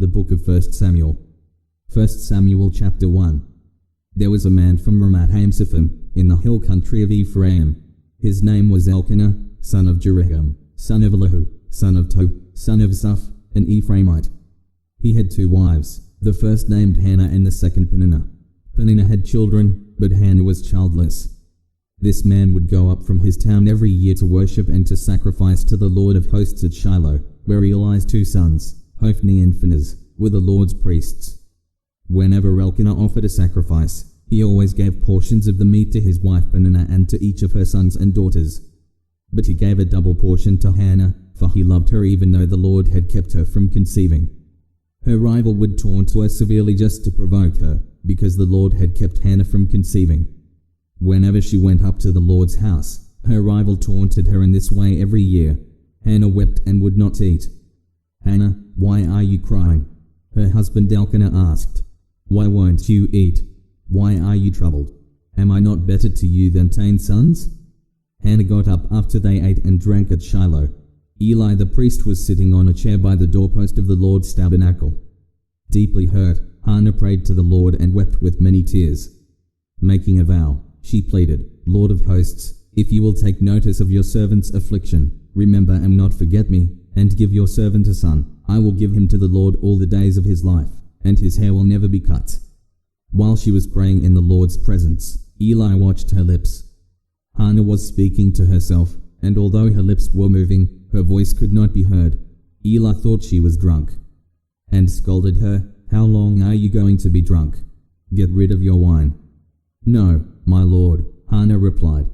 The Book of 1 Samuel. 1 Samuel chapter 1. There was a man from Ramat-Haim-Sophim, in the hill country of Ephraim. His name was Elkanah, son of Jeroham, son of Elihu, son of Tohu, son of Zuph, an Ephraimite. He had 2 wives, the first named Hannah and the second Peninnah. Peninnah had children, but Hannah was childless. This man would go up from his town every year to worship and to sacrifice to the Lord of hosts at Shiloh, where Eli's 2 sons, Hophni and Phinehas, were the Lord's priests. Whenever Elkanah offered a sacrifice, he always gave portions of the meat to his wife Peninnah and to each of her sons and daughters. But he gave a double portion to Hannah, for he loved her even though the Lord had kept her from conceiving. Her rival would taunt her severely just to provoke her, because the Lord had kept Hannah from conceiving. Whenever she went up to the Lord's house, her rival taunted her in this way every year. Hannah wept and would not eat. "Hannah, why are you crying?" her husband Elkanah asked. "Why won't you eat? Why are you troubled? Am I not better to you than 10 sons?" Hannah got up after they ate and drank at Shiloh. Eli the priest was sitting on a chair by the doorpost of the Lord's tabernacle. Deeply hurt, Hannah prayed to the Lord and wept with many tears. Making a vow, she pleaded, "Lord of hosts, if you will take notice of your servant's affliction, remember and not forget me, and give your servant a son. I will give him to the Lord all the days of his life, and his hair will never be cut." While she was praying in the Lord's presence, Eli watched her lips. Hannah was speaking to herself, and although her lips were moving, her voice could not be heard. Eli thought she was drunk, and scolded her, "How long are you going to be drunk? Get rid of your wine." "No, my lord," Hannah replied.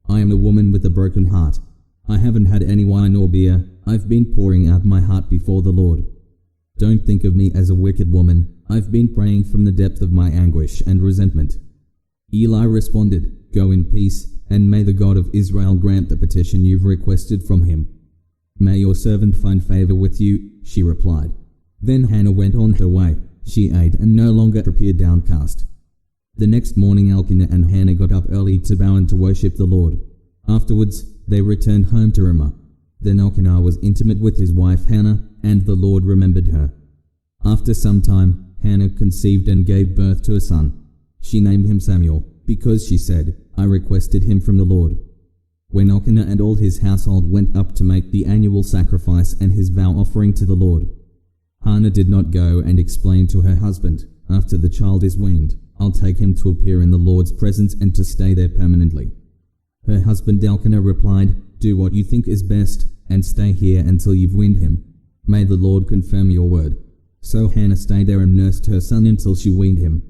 "I am a woman with a broken heart. I haven't had any wine or beer. I've been pouring out my heart before the Lord. Don't think of me as a wicked woman. I've been praying from the depth of my anguish and resentment." Eli responded, "Go in peace, and may the God of Israel grant the petition you've requested from him." "May your servant find favor with you," she replied. Then Hannah went on her way. She ate and no longer appeared downcast. The next morning Elkanah and Hannah got up early to bow and to worship the Lord. Afterwards, they returned home to Ramah. Then Elkanah was intimate with his wife Hannah, and the Lord remembered her. After some time, Hannah conceived and gave birth to a son. She named him Samuel, because she said, "I requested him from the Lord." When Elkanah and all his household went up to make the annual sacrifice and his vow offering to the Lord, Hannah did not go and explain to her husband, "After the child is weaned, I'll take him to appear in the Lord's presence and to stay there permanently." Her husband Elkanah replied, "Do what you think is best, and stay here until you've weaned him. May the Lord confirm your word." So Hannah stayed there and nursed her son until she weaned him.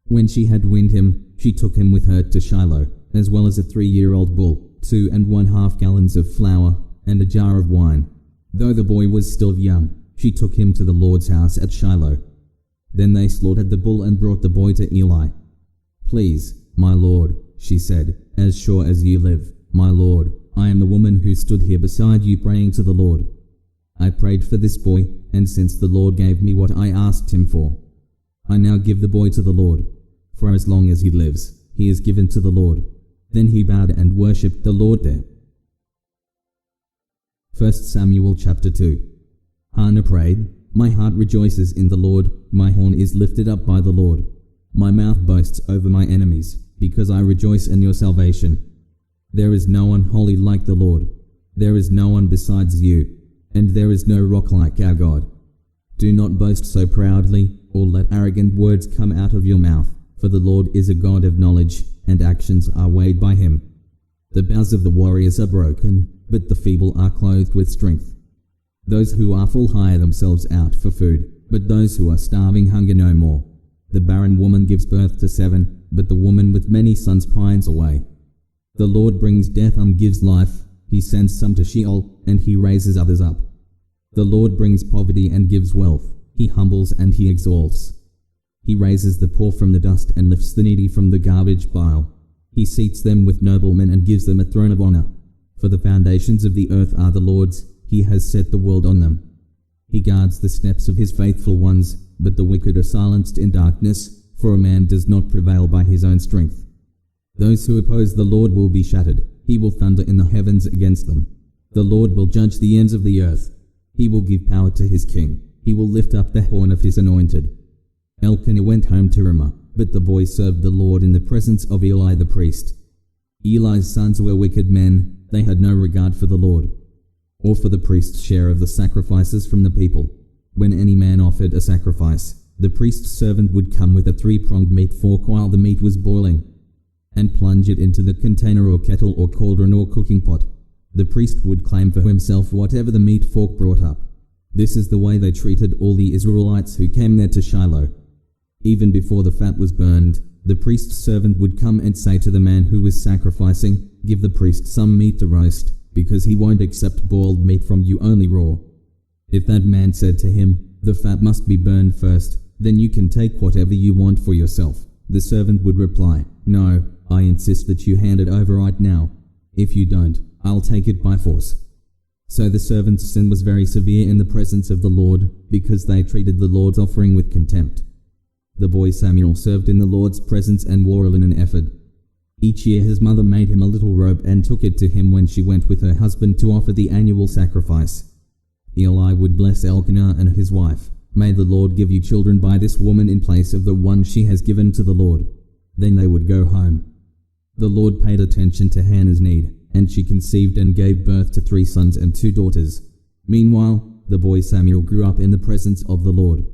When she had weaned him, she took him with her to Shiloh, as well as a 3-year-old bull, 2½ gallons of flour, and a jar of wine. Though the boy was still young, she took him to the Lord's house at Shiloh. Then they slaughtered the bull and brought the boy to Eli. "Please, my lord," she said, "as sure as you live, my lord, I am the woman who stood here beside you praying to the Lord. I prayed for this boy, and since the Lord gave me what I asked him for, I now give the boy to the Lord. For as long as he lives, he is given to the Lord." Then he bowed and worshipped the Lord there. 1 Samuel chapter 2. Hannah prayed, "My heart rejoices in the Lord, my horn is lifted up by the Lord. My mouth boasts over my enemies, because I rejoice in your salvation. There is no one holy like the Lord. There is no one besides you, and there is no rock like our God. Do not boast so proudly, or let arrogant words come out of your mouth, for the Lord is a God of knowledge, and actions are weighed by him. The bows of the warriors are broken, but the feeble are clothed with strength. Those who are full hire themselves out for food, but those who are starving hunger no more. The barren woman gives birth to 7, but the woman with many sons pines away. The Lord brings death and gives life. He sends some to Sheol, and he raises others up. The Lord brings poverty and gives wealth. He humbles and he exalts. He raises the poor from the dust and lifts the needy from the garbage pile. He seats them with noblemen and gives them a throne of honor. For the foundations of the earth are the Lord's. He has set the world on them. He guards the steps of his faithful ones, but the wicked are silenced in darkness, for a man does not prevail by his own strength. Those who oppose the Lord will be shattered. He will thunder in the heavens against them. The Lord will judge the ends of the earth. He will give power to his king. He will lift up the horn of his anointed." Elkanah went home to Ramah, but the boy served the Lord in the presence of Eli the priest. Eli's sons were wicked men. They had no regard for the Lord, or for the priest's share of the sacrifices from the people. When any man offered a sacrifice, the priest's servant would come with a 3-pronged meat fork while the meat was boiling, and plunge it into the container or kettle or cauldron or cooking pot. The priest would claim for himself whatever the meat fork brought up. This is the way they treated all the Israelites who came there to Shiloh. Even before the fat was burned, the priest's servant would come and say to the man who was sacrificing, "Give the priest some meat to roast, because he won't accept boiled meat from you, only raw." If that man said to him, "The fat must be burned first, then you can take whatever you want for yourself," the servant would reply, "No, I insist that you hand it over right now. If you don't, I'll take it by force." So the servant's sin was very severe in the presence of the Lord, because they treated the Lord's offering with contempt. The boy Samuel served in the Lord's presence and wore a linen ephod. Each year his mother made him a little robe and took it to him when she went with her husband to offer the annual sacrifice. Eli would bless Elkanah and his wife. "May the Lord give you children by this woman in place of the one she has given to the Lord." Then they would go home. The Lord paid attention to Hannah's need, and she conceived and gave birth to 3 sons and 2 daughters. Meanwhile, the boy Samuel grew up in the presence of the Lord.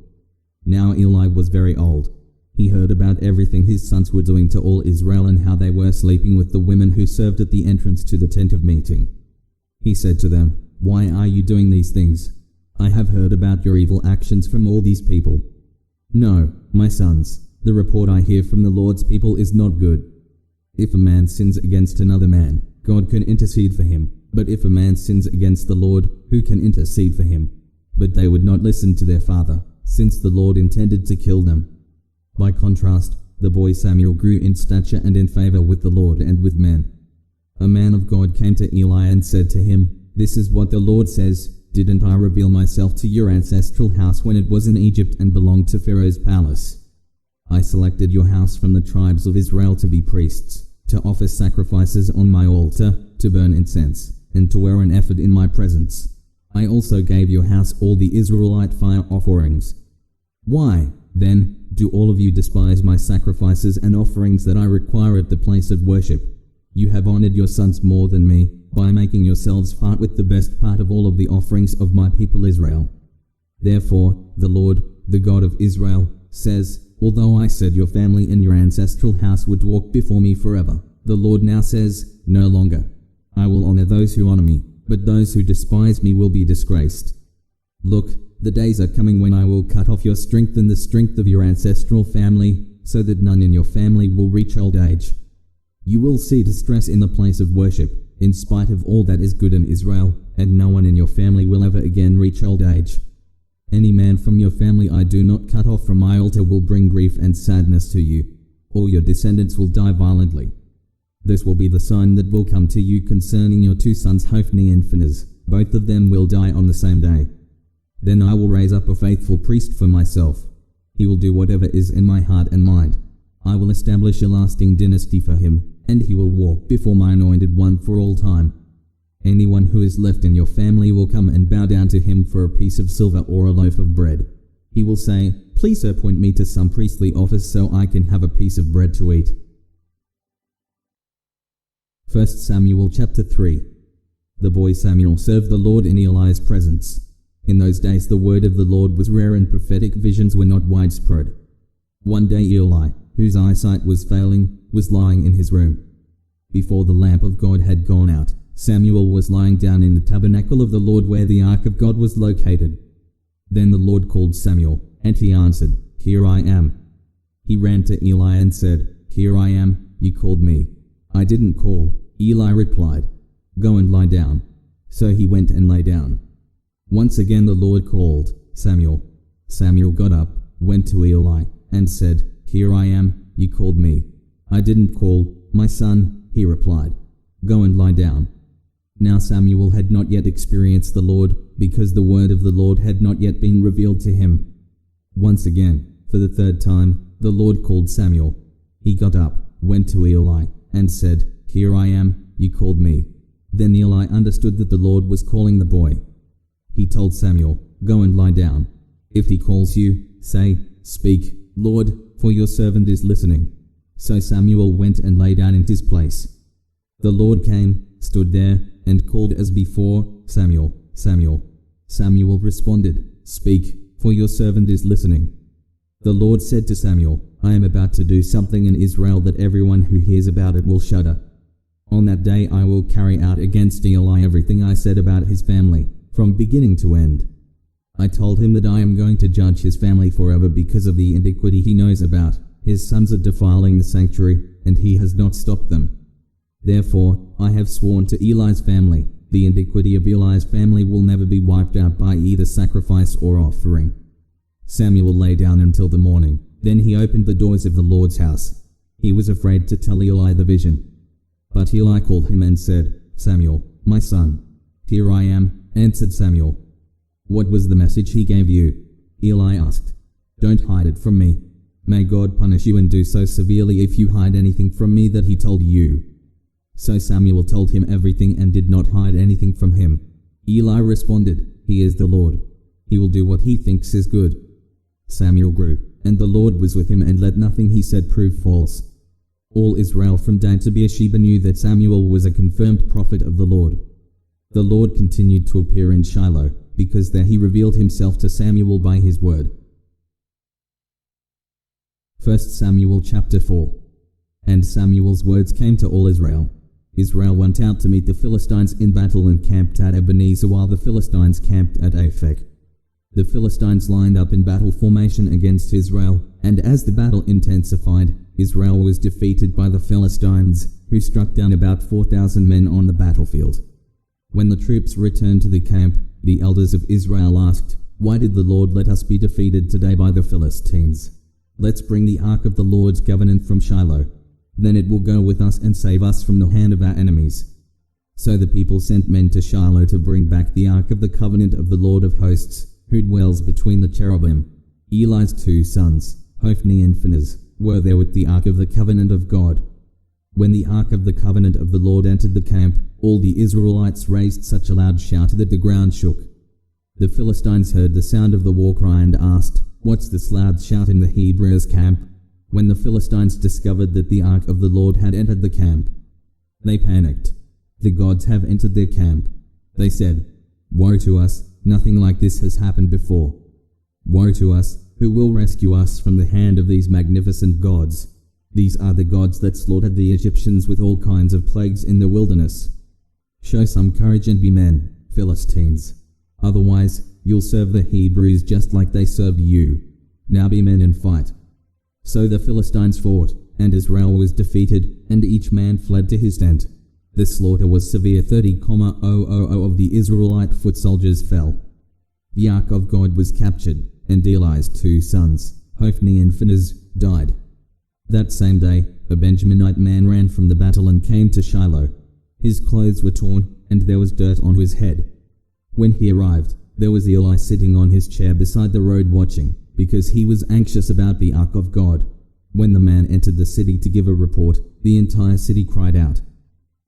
Now Eli was very old. He heard about everything his sons were doing to all Israel and how they were sleeping with the women who served at the entrance to the tent of meeting. He said to them, "Why are you doing these things? I have heard about your evil actions from all these people. No, my sons, the report I hear from the Lord's people is not good. If a man sins against another man, God can intercede for him. But if a man sins against the Lord, who can intercede for him?" But they would not listen to their father, since the Lord intended to kill them. By contrast, the boy Samuel grew in stature and in favor with the Lord and with men. A man of God came to Eli and said to him, "This is what the Lord says, didn't I reveal myself to your ancestral house when it was in Egypt and belonged to Pharaoh's palace? I selected your house from the tribes of Israel to be priests, to offer sacrifices on my altar, to burn incense, and to wear an ephod in my presence. I also gave your house all the Israelite fire offerings. Why, then, do all of you despise my sacrifices and offerings that I require at the place of worship? You have honored your sons more than me, by making yourselves part with the best part of all of the offerings of my people Israel. Therefore, the Lord, the God of Israel, says, although I said your family and your ancestral house would walk before me forever, the Lord now says, no longer. I will honor those who honor me, but those who despise me will be disgraced. Look, the days are coming when I will cut off your strength and the strength of your ancestral family, so that none in your family will reach old age. You will see distress in the place of worship, in spite of all that is good in Israel, and no one in your family will ever again reach old age. Any man from your family I do not cut off from my altar will bring grief and sadness to you. All your descendants will die violently. This will be the sign that will come to you concerning your 2 sons Hophni and Phinehas. Both of them will die on the same day. Then I will raise up a faithful priest for myself. He will do whatever is in my heart and mind. I will establish a lasting dynasty for him, and he will walk before my anointed one for all time. Anyone who is left in your family will come and bow down to him for a piece of silver or a loaf of bread. He will say, please appoint me to some priestly office so I can have a piece of bread to eat. 1 Samuel chapter 3. The boy Samuel served the Lord in Eli's presence. In those days the word of the Lord was rare and prophetic visions were not widespread. One day Eli, whose eyesight was failing, was lying in his room. Before the lamp of God had gone out, Samuel was lying down in the tabernacle of the Lord where the ark of God was located. Then the Lord called Samuel, and he answered, Here I am. He ran to Eli and said, Here I am, you called me. I didn't call. Eli replied, Go and lie down. So he went and lay down. Once again the Lord called, Samuel. Samuel got up, went to Eli, and said, Here I am, you called me. I didn't call, my son, he replied. Go and lie down. Now Samuel had not yet experienced the Lord, because the word of the Lord had not yet been revealed to him. Once again, for the 3rd time, the Lord called Samuel. He got up, went to Eli, and said, Here I am, you called me. Then Eli understood that the Lord was calling the boy. He told Samuel, Go and lie down. If he calls you, say, 'Speak, Lord, for your servant is listening.'" So Samuel went and lay down in his place. The Lord came, stood there, and called as before, "Samuel, Samuel." Samuel responded, "Speak, for your servant is listening." The Lord said to Samuel, "I am about to do something in Israel that everyone who hears about it will shudder. On that day I will carry out against Eli everything I said about his family, from beginning to end. I told him that I am going to judge his family forever because of the iniquity he knows about. His sons are defiling the sanctuary, and he has not stopped them. Therefore, I have sworn to Eli's family, the iniquity of Eli's family will never be wiped out by either sacrifice or offering." Samuel lay down until the morning. Then he opened the doors of the Lord's house. He was afraid to tell Eli the vision. But Eli called him and said, "Samuel, my son." "Here I am," answered Samuel. "What was the message he gave you?" Eli asked. "Don't hide it from me. May God punish you and do so severely if you hide anything from me that he told you." So Samuel told him everything and did not hide anything from him. Eli responded, "He is the Lord. He will do what he thinks is good." Samuel grew, and the Lord was with him and let nothing he said prove false. All Israel from Dan to Beersheba knew that Samuel was a confirmed prophet of the Lord. The Lord continued to appear in Shiloh, because there he revealed himself to Samuel by his word. 1 Samuel chapter 4. And Samuel's words came to all Israel. Israel went out to meet the Philistines in battle and camped at Ebenezer while the Philistines camped at Aphek. The Philistines lined up in battle formation against Israel, and as the battle intensified, Israel was defeated by the Philistines, who struck down about 4,000 men on the battlefield. When the troops returned to the camp, the elders of Israel asked, "Why did the Lord let us be defeated today by the Philistines? Let's bring the ark of the Lord's covenant from Shiloh. Then it will go with us and save us from the hand of our enemies." So the people sent men to Shiloh to bring back the ark of the covenant of the Lord of hosts, who dwells between the cherubim. Eli's 2 sons, Hophni and Phinehas, were there with the ark of the covenant of God. When the ark of the covenant of the Lord entered the camp, all the Israelites raised such a loud shout that the ground shook. The Philistines heard the sound of the war cry and asked, "What's this loud shout in the Hebrews' camp?" When the Philistines discovered that the ark of the Lord had entered the camp, they panicked. "The gods have entered their camp," they said. "Woe to us, nothing like this has happened before. Woe to us, who will rescue us from the hand of these magnificent gods? These are the gods that slaughtered the Egyptians with all kinds of plagues in the wilderness. Show some courage and be men, Philistines. Otherwise, you'll serve the Hebrews just like they served you. Now be men and fight." So the Philistines fought, and Israel was defeated, and each man fled to his tent. The slaughter was severe. 30,000 of the Israelite foot soldiers fell. The ark of God was captured, and Eli's 2 sons, Hophni and Phinehas, died. That same day, a Benjaminite man ran from the battle and came to Shiloh. His clothes were torn, and there was dirt on his head. When he arrived, there was Eli sitting on his chair beside the road watching, because he was anxious about the ark of God. When the man entered the city to give a report, the entire city cried out.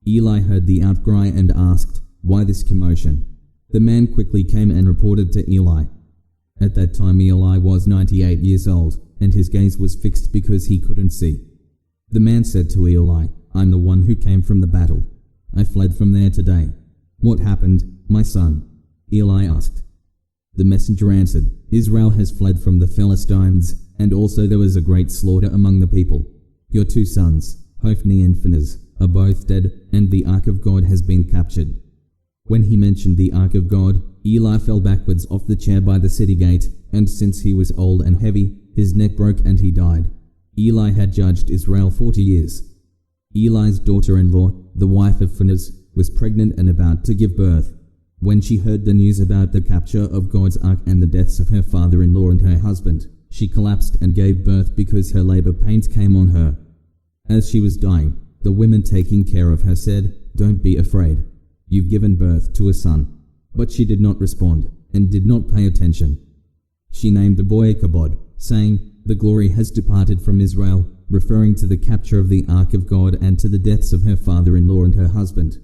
Eli heard the outcry and asked, "Why this commotion?" The man quickly came and reported to Eli. At that time Eli was 98 years old, and his gaze was fixed because he couldn't see. The man said to Eli, "I'm the one who came from the battle. I fled from there today." "What happened, my son?" Eli asked. The messenger answered, "Israel has fled from the Philistines, and also there was a great slaughter among the people. Your 2 sons, Hophni and Phinehas, are both dead, and the ark of God has been captured." When he mentioned the ark of God, Eli fell backwards off the chair by the city gate, and since he was old and heavy, his neck broke and he died. Eli had judged Israel 40 years. Eli's daughter-in-law, the wife of Phinehas, was pregnant and about to give birth. When she heard the news about the capture of God's ark and the deaths of her father-in-law and her husband, she collapsed and gave birth because her labor pains came on her. As she was dying, the women taking care of her said, "Don't be afraid. You've given birth to a son." But she did not respond, and did not pay attention. She named the boy Ichabod, saying, "The glory has departed from Israel," referring to the capture of the ark of God and to the deaths of her father-in-law and her husband.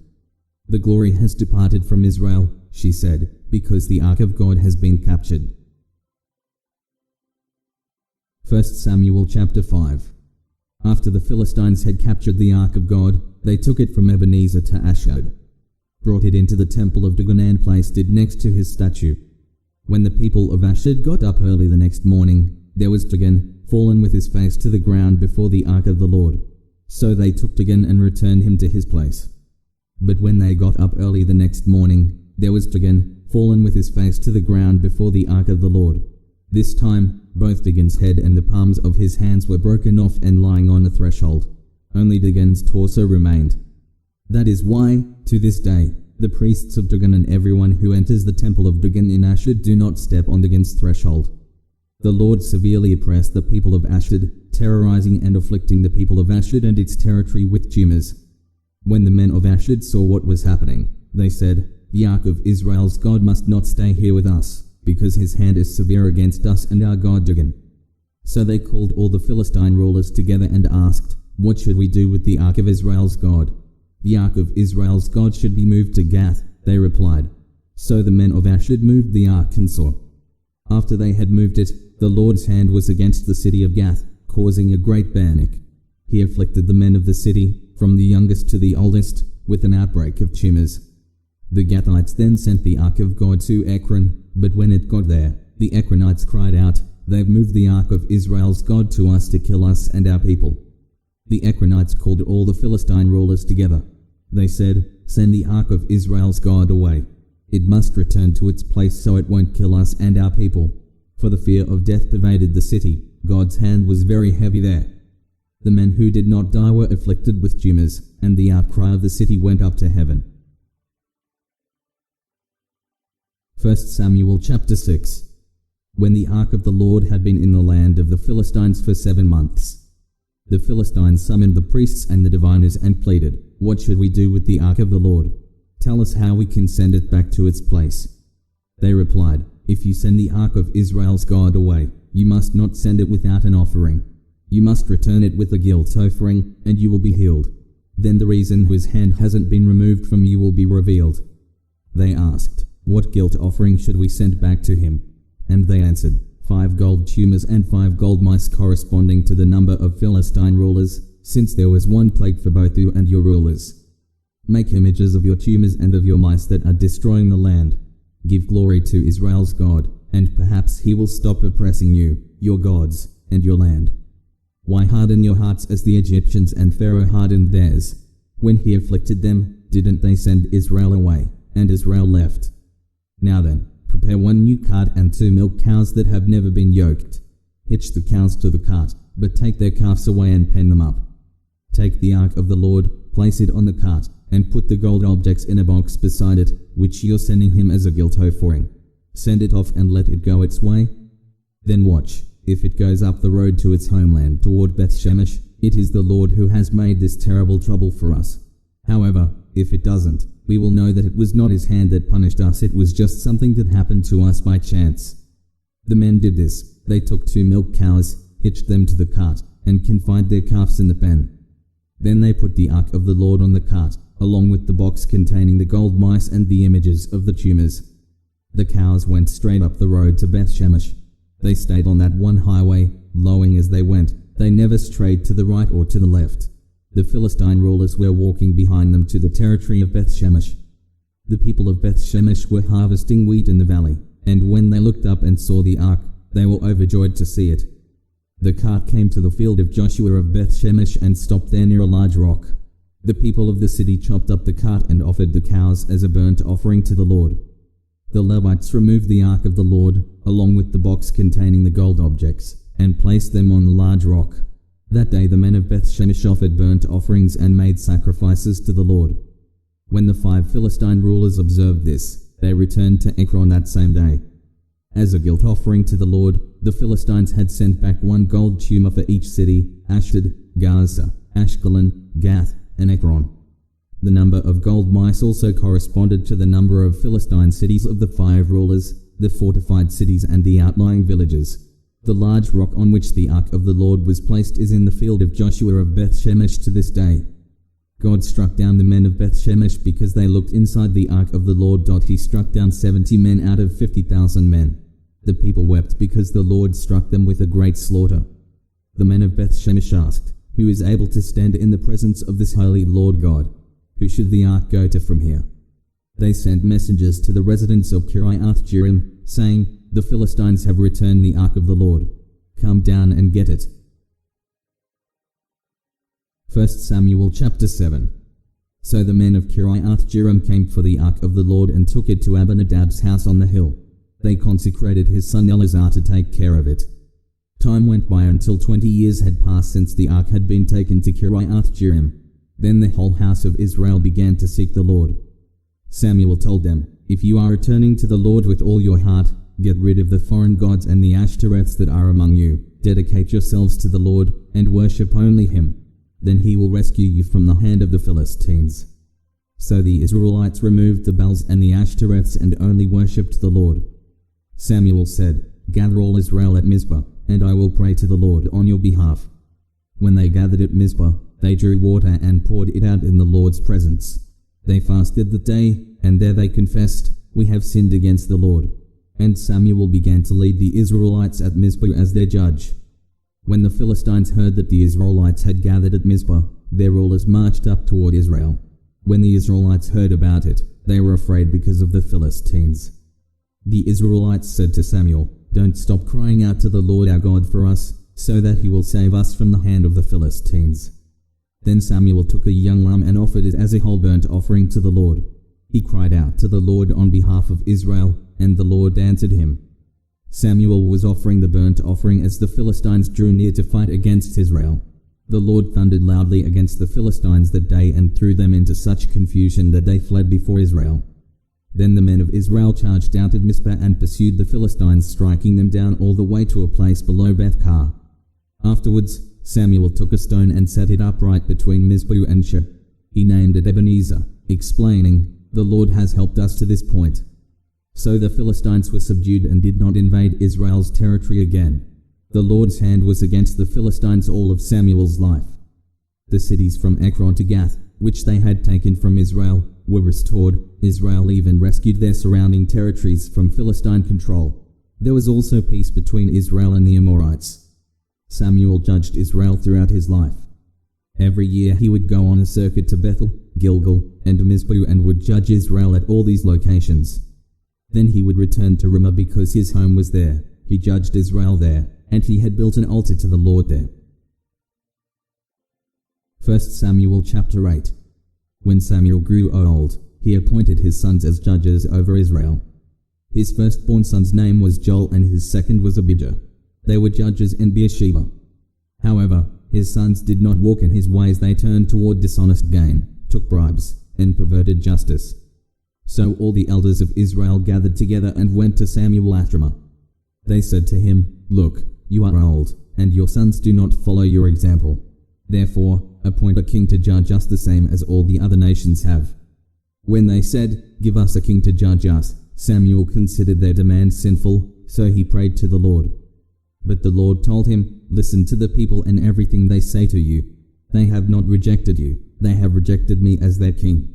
"The glory has departed from Israel," she said, "because the ark of God has been captured." 1 Samuel chapter 5. After the Philistines had captured the ark of God, they took it from Ebenezer to Ashdod, brought it into the temple of Dagon and placed it next to his statue. When the people of Ashdod got up early the next morning, there was Dagon fallen with his face to the ground before the ark of the Lord. So they took Dagon and returned him to his place. But when they got up early the next morning, there was Dagon fallen with his face to the ground before the ark of the Lord. This time, both Dagon's head and the palms of his hands were broken off and lying on the threshold. Only Dagon's torso remained. That is why, to this day, the priests of Dagon and everyone who enters the temple of Dagon in Ashdod do not step on Dagon's threshold. The Lord severely oppressed the people of Ashdod, terrorizing and afflicting the people of Ashdod and its territory with tumors. When the men of Ashdod saw what was happening, they said, "The ark of Israel's God must not stay here with us, because his hand is severe against us and our God Dagon." So they called all the Philistine rulers together and asked, "What should we do with the ark of Israel's God?" "The ark of Israel's God should be moved to Gath," they replied. So the men of Ashdod moved the ark and saw. After they had moved it, the Lord's hand was against the city of Gath, causing a great panic. He afflicted the men of the city, from the youngest to the oldest, with an outbreak of tumors. The Gathites then sent the ark of God to Ekron, but when it got there, the Ekronites cried out, "They've moved the ark of Israel's God to us to kill us and our people." The Ekronites called all the Philistine rulers together. They said, "Send the ark of Israel's God away. It must return to its place so it won't kill us and our people." For the fear of death pervaded the city. God's hand was very heavy there. The men who did not die were afflicted with tumors, and the outcry of the city went up to heaven. 1 Samuel chapter 6. When the ark of the Lord had been in the land of the Philistines for 7 months, the Philistines summoned the priests and the diviners and pleaded, "What should we do with the ark of the Lord? Tell us how we can send it back to its place." They replied, "If you send the ark of Israel's God away, you must not send it without an offering. You must return it with a guilt offering, and you will be healed. Then the reason his hand hasn't been removed from you will be revealed." They asked, "What guilt offering should we send back to him?" And they answered, 5 gold tumors and 5 gold mice, corresponding to the number of Philistine rulers, since there was one plague for both you and your rulers. Make images of your tumors and of your mice that are destroying the land. Give glory to Israel's God, and perhaps he will stop oppressing you, your gods, and your land. Why harden your hearts as the Egyptians and Pharaoh hardened theirs? When he afflicted them, didn't they send Israel away, and Israel left? Now then, prepare 1 new cart and 2 milk cows that have never been yoked. Hitch the cows to the cart, but take their calves away and pen them up. Take the ark of the Lord, place it on the cart, and put the gold objects in a box beside it, which you're sending him as a guilt offering. Send it off and let it go its way. Then watch. If it goes up the road to its homeland toward Beth-Shemesh, it is the Lord who has made this terrible trouble for us. However, if it doesn't, we will know that it was not his hand that punished us, it was just something that happened to us by chance." The men did this. They took 2 milk cows, hitched them to the cart, and confined their calves in the pen. Then they put the ark of the Lord on the cart, along with the box containing the gold mice and the images of the tumors. The cows went straight up the road to Beth-Shemesh. They stayed on that one highway, lowing as they went. They never strayed to the right or to the left. The Philistine rulers were walking behind them to the territory of Beth-Shemesh. The people of Beth-Shemesh were harvesting wheat in the valley, and when they looked up and saw the ark, they were overjoyed to see it. The cart came to the field of Joshua of Beth-Shemesh and stopped there near a large rock. The people of the city chopped up the cart and offered the cows as a burnt offering to the Lord. The Levites removed the ark of the Lord, along with the box containing the gold objects, and placed them on the large rock. That day the men of Beth-Shemesh offered burnt offerings and made sacrifices to the Lord. When the 5 Philistine rulers observed this, they returned to Ekron that same day. As a guilt offering to the Lord, the Philistines had sent back 1 gold tumor for each city: Ashdod, Gaza, Ashkelon, Gath, and Ekron. The number of gold mice also corresponded to the number of Philistine cities of the 5 rulers, the fortified cities and the outlying villages. The large rock on which the ark of the Lord was placed is in the field of Joshua of Beth-Shemesh to this day. God struck down the men of Beth-Shemesh because they looked inside the ark of the Lord. He struck down 70 men out of 50,000 men. The people wept because the Lord struck them with a great slaughter. The men of Beth Shemesh asked, "Who is able to stand in the presence of this holy Lord God? Who should the ark go to from here?" They sent messengers to the residents of Kiriath-Jearim, saying, "The Philistines have returned the ark of the Lord. Come down and get it." 1 Samuel chapter 7. So the men of Kiriath-Jearim came for the ark of the Lord and took it to Abinadab's house on the hill. They consecrated his son Eleazar to take care of it. Time went by until 20 years had passed since the ark had been taken to Kiriath-Jearim. Then the whole house of Israel began to seek the Lord. Samuel told them, "If you are returning to the Lord with all your heart, get rid of the foreign gods and the Ashtoreths that are among you. Dedicate yourselves to the Lord, and worship only him. Then he will rescue you from the hand of the Philistines." So the Israelites removed the Baals and the Ashtoreths and only worshipped the Lord. Samuel said, "Gather all Israel at Mizpah, and I will pray to the Lord on your behalf." When they gathered at Mizpah, they drew water and poured it out in the Lord's presence. They fasted that day, and there they confessed, "We have sinned against the Lord." And Samuel began to lead the Israelites at Mizpah as their judge. When the Philistines heard that the Israelites had gathered at Mizpah, their rulers marched up toward Israel. When the Israelites heard about it, they were afraid because of the Philistines. The Israelites said to Samuel, "Don't stop crying out to the Lord our God for us, so that he will save us from the hand of the Philistines." Then Samuel took a young lamb and offered it as a whole burnt offering to the Lord. He cried out to the Lord on behalf of Israel, and the Lord answered him. Samuel was offering the burnt offering as the Philistines drew near to fight against Israel. The Lord thundered loudly against the Philistines that day and threw them into such confusion that they fled before Israel. Then the men of Israel charged out of Mizpah and pursued the Philistines, striking them down all the way to a place below Beth-kar. Afterwards, Samuel took a stone and set it upright between Mizpah and Shur. He named it Ebenezer, explaining, "The Lord has helped us to this point." So the Philistines were subdued and did not invade Israel's territory again. The Lord's hand was against the Philistines all of Samuel's life. The cities from Ekron to Gath, which they had taken from Israel, were restored. Israel even rescued their surrounding territories from Philistine control. There was also peace between Israel and the Amorites. Samuel judged Israel throughout his life. Every year he would go on a circuit to Bethel, Gilgal, and Mizpah and would judge Israel at all these locations. Then he would return to Ramah because his home was there. He judged Israel there, and he had built an altar to the Lord there. 1 Samuel chapter 8. When Samuel grew old, he appointed his sons as judges over Israel. His firstborn son's name was Joel and his second was Abijah. They were judges in Beersheba. However, his sons did not walk in his ways. They turned toward dishonest gain, took bribes, and perverted justice. So all the elders of Israel gathered together and went to Samuel at Ramah. They said to him, "Look, you are old, and your sons do not follow your example. Therefore, appoint a king to judge us the same as all the other nations have." When they said, "Give us a king to judge us," Samuel considered their demand sinful, so he prayed to the Lord. But the Lord told him, "Listen to the people and everything they say to you. They have not rejected you, they have rejected me as their king.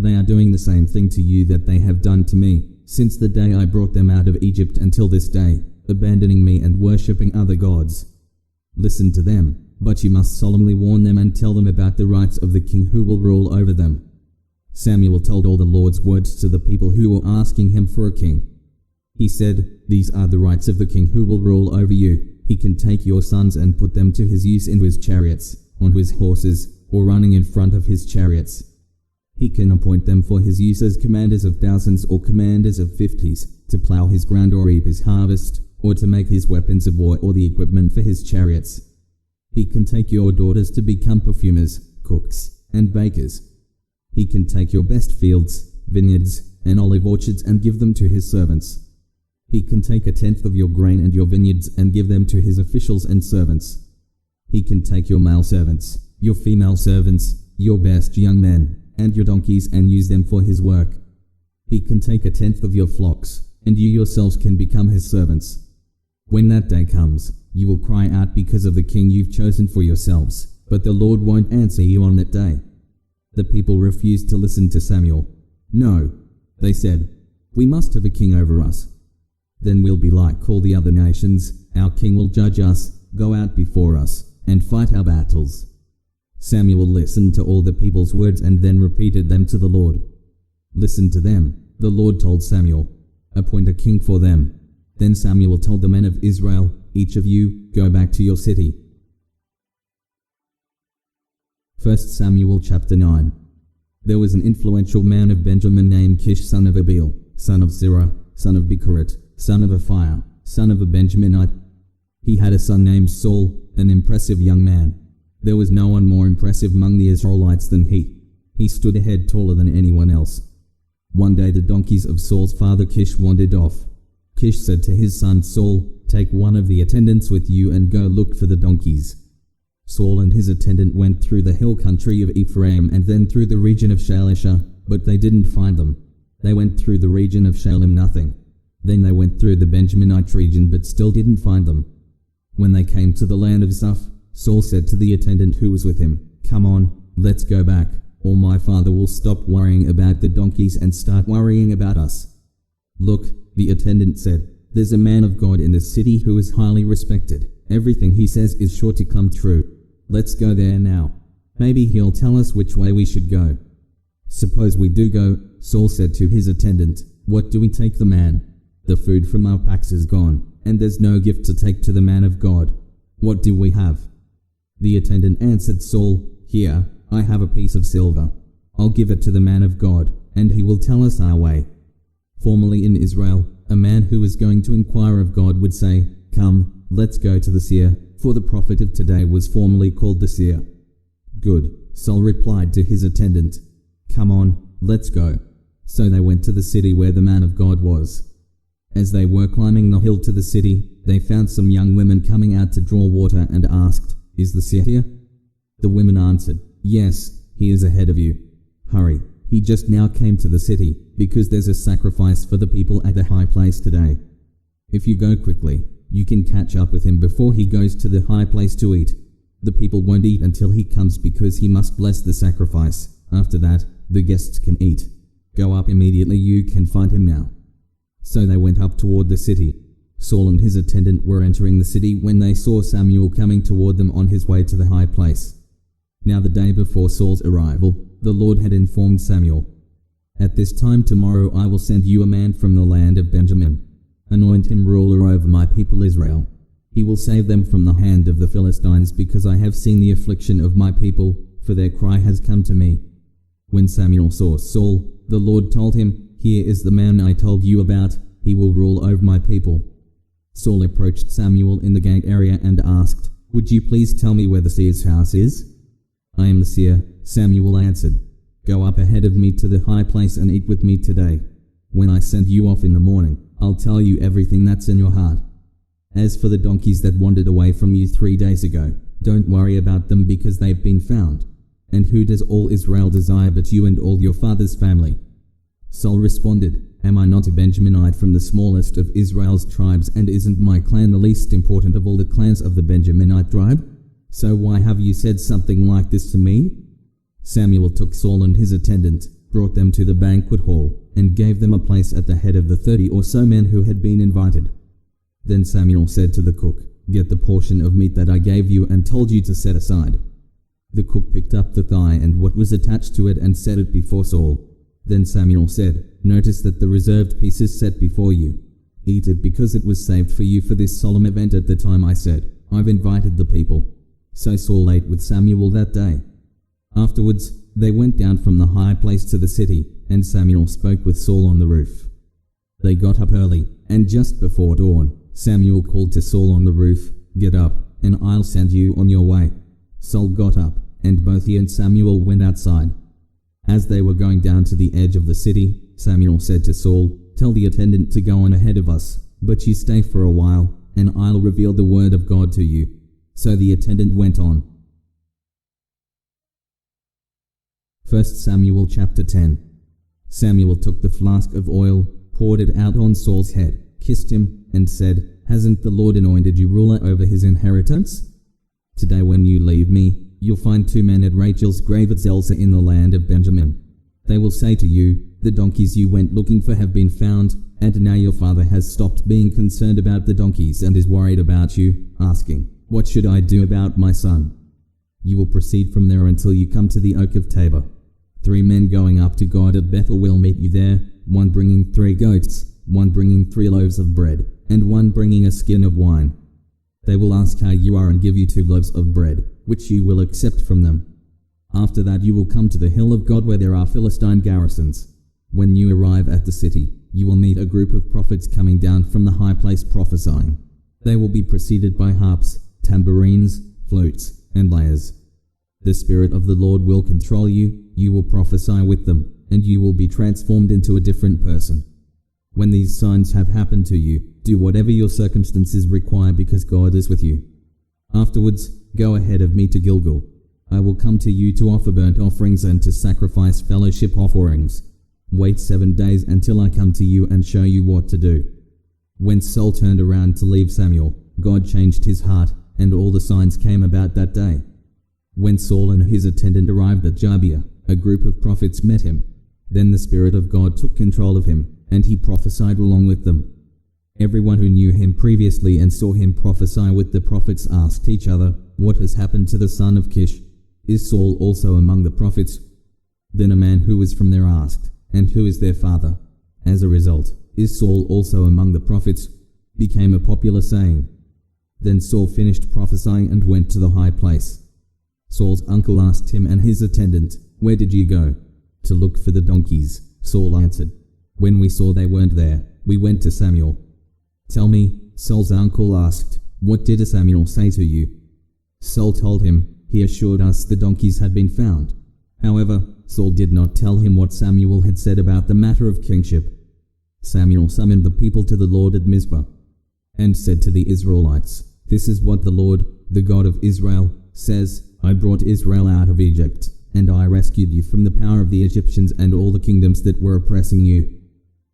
They are doing the same thing to you that they have done to me, since the day I brought them out of Egypt until this day, abandoning me and worshipping other gods. Listen to them, but you must solemnly warn them and tell them about the rights of the king who will rule over them." Samuel told all the Lord's words to the people who were asking him for a king. He said, "These are the rights of the king who will rule over you. He can take your sons and put them to his use in his chariots, on his horses, or running in front of his chariots. He can appoint them for his use as commanders of thousands or commanders of 50s, to plow his ground or reap his harvest, or to make his weapons of war or the equipment for his chariots. He can take your daughters to become perfumers, cooks, and bakers. He can take your best fields, vineyards, and olive orchards and give them to his servants. He can take 1/10 of your grain and your vineyards and give them to his officials and servants. He can take your male servants, your female servants, your best young men, and your donkeys and use them for his work. He can take 1/10 of your flocks, and you yourselves can become his servants. When that day comes, you will cry out because of the king you've chosen for yourselves, but the Lord won't answer you on that day." The people refused to listen to Samuel. "No," they said, "we must have a king over us." Then we'll be like all the other nations, our king will judge us, go out before us, and fight our battles." Samuel listened to all the people's words and then repeated them to the Lord. "Listen to them," the Lord told Samuel. "Appoint a king for them." Then Samuel told the men of Israel, "Each of you, go back to your city." 1 Samuel chapter 9. There was an influential man of Benjamin named Kish, son of Abiel, son of Zerah, son of Bechorat, son of Aphiah, son of a Benjaminite. He had a son named Saul, an impressive young man. There was no one more impressive among the Israelites than he. He stood a head taller than anyone else. One day the donkeys of Saul's father Kish wandered off. Kish said to his son Saul, "Take one of the attendants with you and go look for the donkeys." Saul and his attendant went through the hill country of Ephraim and then through the region of Shalisha, but they didn't find them. They went through the region of Shalem, nothing. Then they went through the Benjaminite region but still didn't find them. When they came to the land of Zuph, Saul said to the attendant who was with him, "Come on, let's go back, or my father will stop worrying about the donkeys and start worrying about us." "Look," the attendant said, "there's a man of God in this city who is highly respected. Everything he says is sure to come true. Let's go there now. Maybe he'll tell us which way we should go." "Suppose we do go," Saul said to his attendant. "What do we take the man? The food from our packs is gone, and there's no gift to take to the man of God. What do we have?" The attendant answered Saul, "Here, I have a piece of silver. I'll give it to the man of God, and he will tell us our way." Formerly in Israel, a man who was going to inquire of God would say, "Come, let's go to the seer," for the prophet of today was formerly called the seer. "Good," Saul replied to his attendant. "Come on, let's go." So they went to the city where the man of God was. As they were climbing the hill to the city, they found some young women coming out to draw water and asked, "Is the seer here?" The women answered, "Yes, he is ahead of you. Hurry, he just now came to the city, because there's a sacrifice for the people at the high place today. If you go quickly, you can catch up with him before he goes to the high place to eat. The people won't eat until he comes because he must bless the sacrifice. After that, the guests can eat. Go up immediately, you can find him now." So they went up toward the city. Saul and his attendant were entering the city when they saw Samuel coming toward them on his way to the high place. Now the day before Saul's arrival, the Lord had informed Samuel, "At this time tomorrow I will send you a man from the land of Benjamin. Anoint him ruler over my people Israel. He will save them from the hand of the Philistines, because I have seen the affliction of my people, for their cry has come to me." When Samuel saw Saul, the Lord told him, "Here is the man I told you about. He will rule over my people." Saul approached Samuel in the gate area and asked, "Would you please tell me where the seer's house is?" "I am the seer," Samuel answered. "Go up ahead of me to the high place and eat with me today. When I send you off in the morning, I'll tell you everything that's in your heart. As for the donkeys that wandered away from you 3 days ago, don't worry about them because they've been found. And who does all Israel desire but you and all your father's family?" Saul responded, "Am I not a Benjaminite from the smallest of Israel's tribes, and isn't my clan the least important of all the clans of the Benjaminite tribe? So why have you said something like this to me?" Samuel took Saul and his attendant, brought them to the banquet hall, and gave them a place at the head of the 30 or so men who had been invited. Then Samuel said to the cook, "Get the portion of meat that I gave you and told you to set aside." The cook picked up the thigh and what was attached to it and set it before Saul. Then Samuel said, "Notice that the reserved piece is set before you. Eat it because it was saved for you for this solemn event at the time I said, I've invited the people." So Saul ate with Samuel that day. Afterwards, they went down from the high place to the city, and Samuel spoke with Saul on the roof. They got up early, and just before dawn, Samuel called to Saul on the roof, "Get up, and I'll send you on your way." Saul got up, and both he and Samuel went outside. As they were going down to the edge of the city, Samuel said to Saul, "Tell the attendant to go on ahead of us, but you stay for a while, and I'll reveal the word of God to you." So the attendant went on. 1 Samuel chapter 10. Samuel took the flask of oil, poured it out on Saul's head, kissed him, and said, "Hasn't the Lord anointed you ruler over his inheritance? Today when you leave me, you'll find 2 men at Rachel's grave at Zelzah in the land of Benjamin. They will say to you, the donkeys you went looking for have been found, and now your father has stopped being concerned about the donkeys and is worried about you, asking, what should I do about my son? You will proceed from there until you come to the oak of Tabor. 3 men going up to God at Bethel will meet you there, one bringing 3 goats, one bringing 3 loaves of bread, and one bringing a skin of wine. They will ask how you are and give you 2 loaves of bread, which you will accept from them. After that you will come to the hill of God where there are Philistine garrisons. When you arrive at the city, you will meet a group of prophets coming down from the high place prophesying. They will be preceded by harps, tambourines, flutes, and lyres. The Spirit of the Lord will control you, you will prophesy with them, and you will be transformed into a different person. When these signs have happened to you, do whatever your circumstances require because God is with you. Afterwards, go ahead of me to Gilgal. I will come to you to offer burnt offerings and to sacrifice fellowship offerings. Wait 7 days until I come to you and show you what to do. When Saul turned around to leave Samuel, God changed his heart, and all the signs came about that day. When Saul and his attendant arrived at Gibeah, a group of prophets met him. Then the Spirit of God took control of him, and he prophesied along with them. Everyone who knew him previously and saw him prophesy with the prophets asked each other, what has happened to the son of Kish? Is Saul also among the prophets? Then a man who was from there asked, and who is their father? As a result, is Saul also among the prophets? Became a popular saying. Then Saul finished prophesying and went to the high place. Saul's uncle asked him and his attendant, where did you go? To look for the donkeys, Saul answered. When we saw they weren't there, we went to Samuel. Tell me, Saul's uncle asked, what did Samuel say to you? Saul told him, he assured us the donkeys had been found. However, Saul did not tell him what Samuel had said about the matter of kingship. Samuel summoned the people to the Lord at Mizpah, and said to the Israelites, this is what the Lord, the God of Israel, says, I brought Israel out of Egypt, and I rescued you from the power of the Egyptians and all the kingdoms that were oppressing you.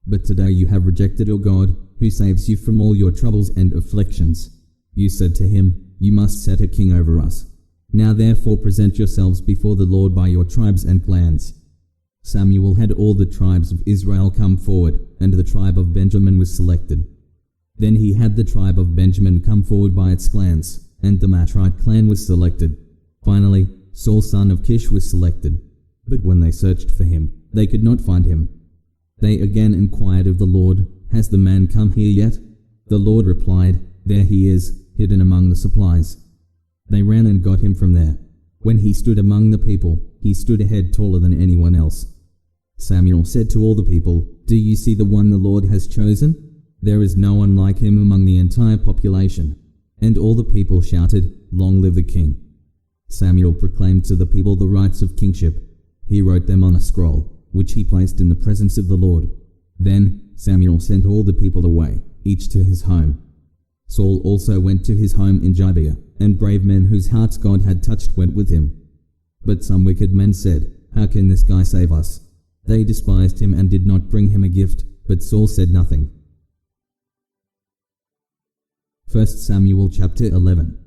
But today you have rejected your God, who saves you from all your troubles and afflictions. You said to him, you must set a king over us. Now therefore present yourselves before the Lord by your tribes and clans. Samuel had all the tribes of Israel come forward, and the tribe of Benjamin was selected. Then he had the tribe of Benjamin come forward by its clans, and the Matrite clan was selected. Finally, Saul son of Kish was selected. But when they searched for him, they could not find him. They again inquired of the Lord, has the man come here yet? The Lord replied, there he is, hidden among the supplies. They ran and got him from there. When he stood among the people, he stood a head taller than anyone else. Samuel said to all the people, do you see the one the Lord has chosen? There is no one like him among the entire population. And all the people shouted, long live the king. Samuel proclaimed to the people the rights of kingship. He wrote them on a scroll, which he placed in the presence of the Lord. Then Samuel sent all the people away, each to his home. Saul also went to his home in Gibeah, and brave men whose hearts God had touched went with him. But some wicked men said, how can this guy save us? They despised him and did not bring him a gift, but Saul said nothing. 1 Samuel chapter 11.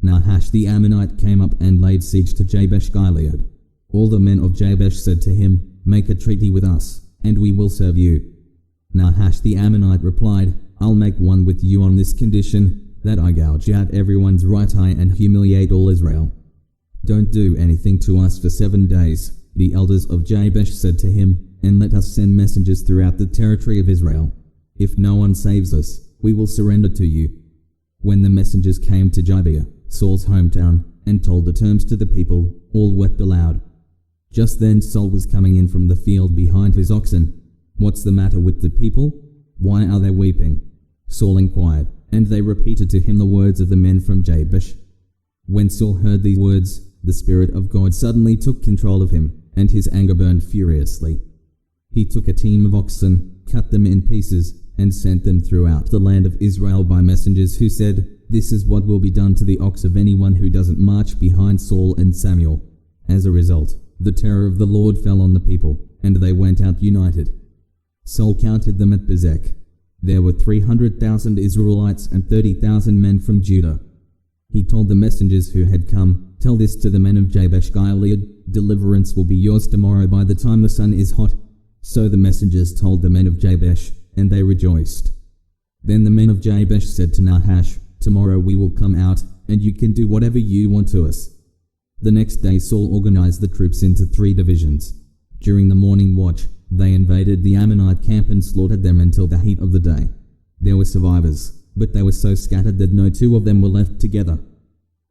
Nahash the Ammonite came up and laid siege to Jabesh Gilead. All the men of Jabesh said to him, make a treaty with us, and we will serve you. Nahash the Ammonite replied, I'll make one with you on this condition, that I gouge out everyone's right eye and humiliate all Israel. Don't do anything to us for 7 days, the elders of Jabesh said to him, and let us send messengers throughout the territory of Israel. If no one saves us, we will surrender to you. When the messengers came to Gibeah, Saul's hometown, and told the terms to the people, all wept aloud. Just then Saul was coming in from the field behind his oxen. What's the matter with the people? Why are they weeping? Saul inquired, and they repeated to him the words of the men from Jabesh. When Saul heard these words, the Spirit of God suddenly took control of him, and his anger burned furiously. He took a team of oxen, cut them in pieces, and sent them throughout the land of Israel by messengers who said, this is what will be done to the ox of anyone who doesn't march behind Saul and Samuel. As a result, the terror of the Lord fell on the people, and they went out united. Saul counted them at Bezek. There were 300,000 Israelites and 30,000 men from Judah. He told the messengers who had come, tell this to the men of Jabesh Gilead, deliverance will be yours tomorrow by the time the sun is hot. So the messengers told the men of Jabesh, and they rejoiced. Then the men of Jabesh said to Nahash, tomorrow we will come out, and you can do whatever you want to us. The next day Saul organized the troops into 3 divisions. During the morning watch, they invaded the Ammonite camp and slaughtered them until the heat of the day. There were survivors, but they were so scattered that no 2 of them were left together.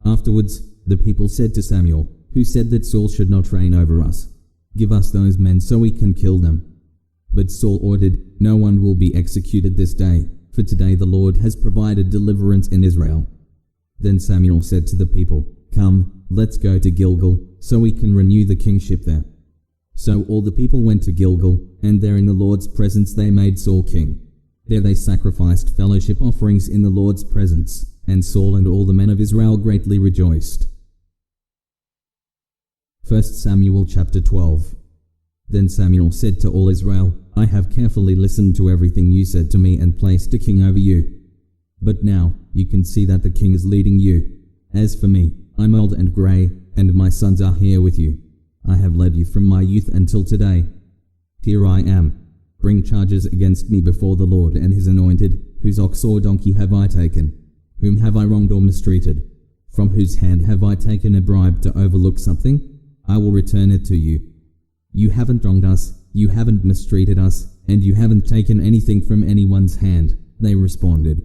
Afterwards, the people said to Samuel, who said that Saul should not reign over us, give us those men so we can kill them. But Saul ordered, no one will be executed this day, for today the Lord has provided deliverance in Israel. Then Samuel said to the people, come, let's go to Gilgal, so we can renew the kingship there. So all the people went to Gilgal, and there in the Lord's presence they made Saul king. There they sacrificed fellowship offerings in the Lord's presence, and Saul and all the men of Israel greatly rejoiced. 1 Samuel chapter 12. Then Samuel said to all Israel, I have carefully listened to everything you said to me and placed a king over you. But now you can see that the king is leading you. As for me, I'm old and grey, and my sons are here with you. I have led you from my youth until today. Here I am. Bring charges against me before the Lord and his anointed. Whose ox or donkey have I taken? Whom have I wronged or mistreated? From whose hand have I taken a bribe to overlook something? I will return it to you. You haven't wronged us, you haven't mistreated us, and you haven't taken anything from anyone's hand, they responded.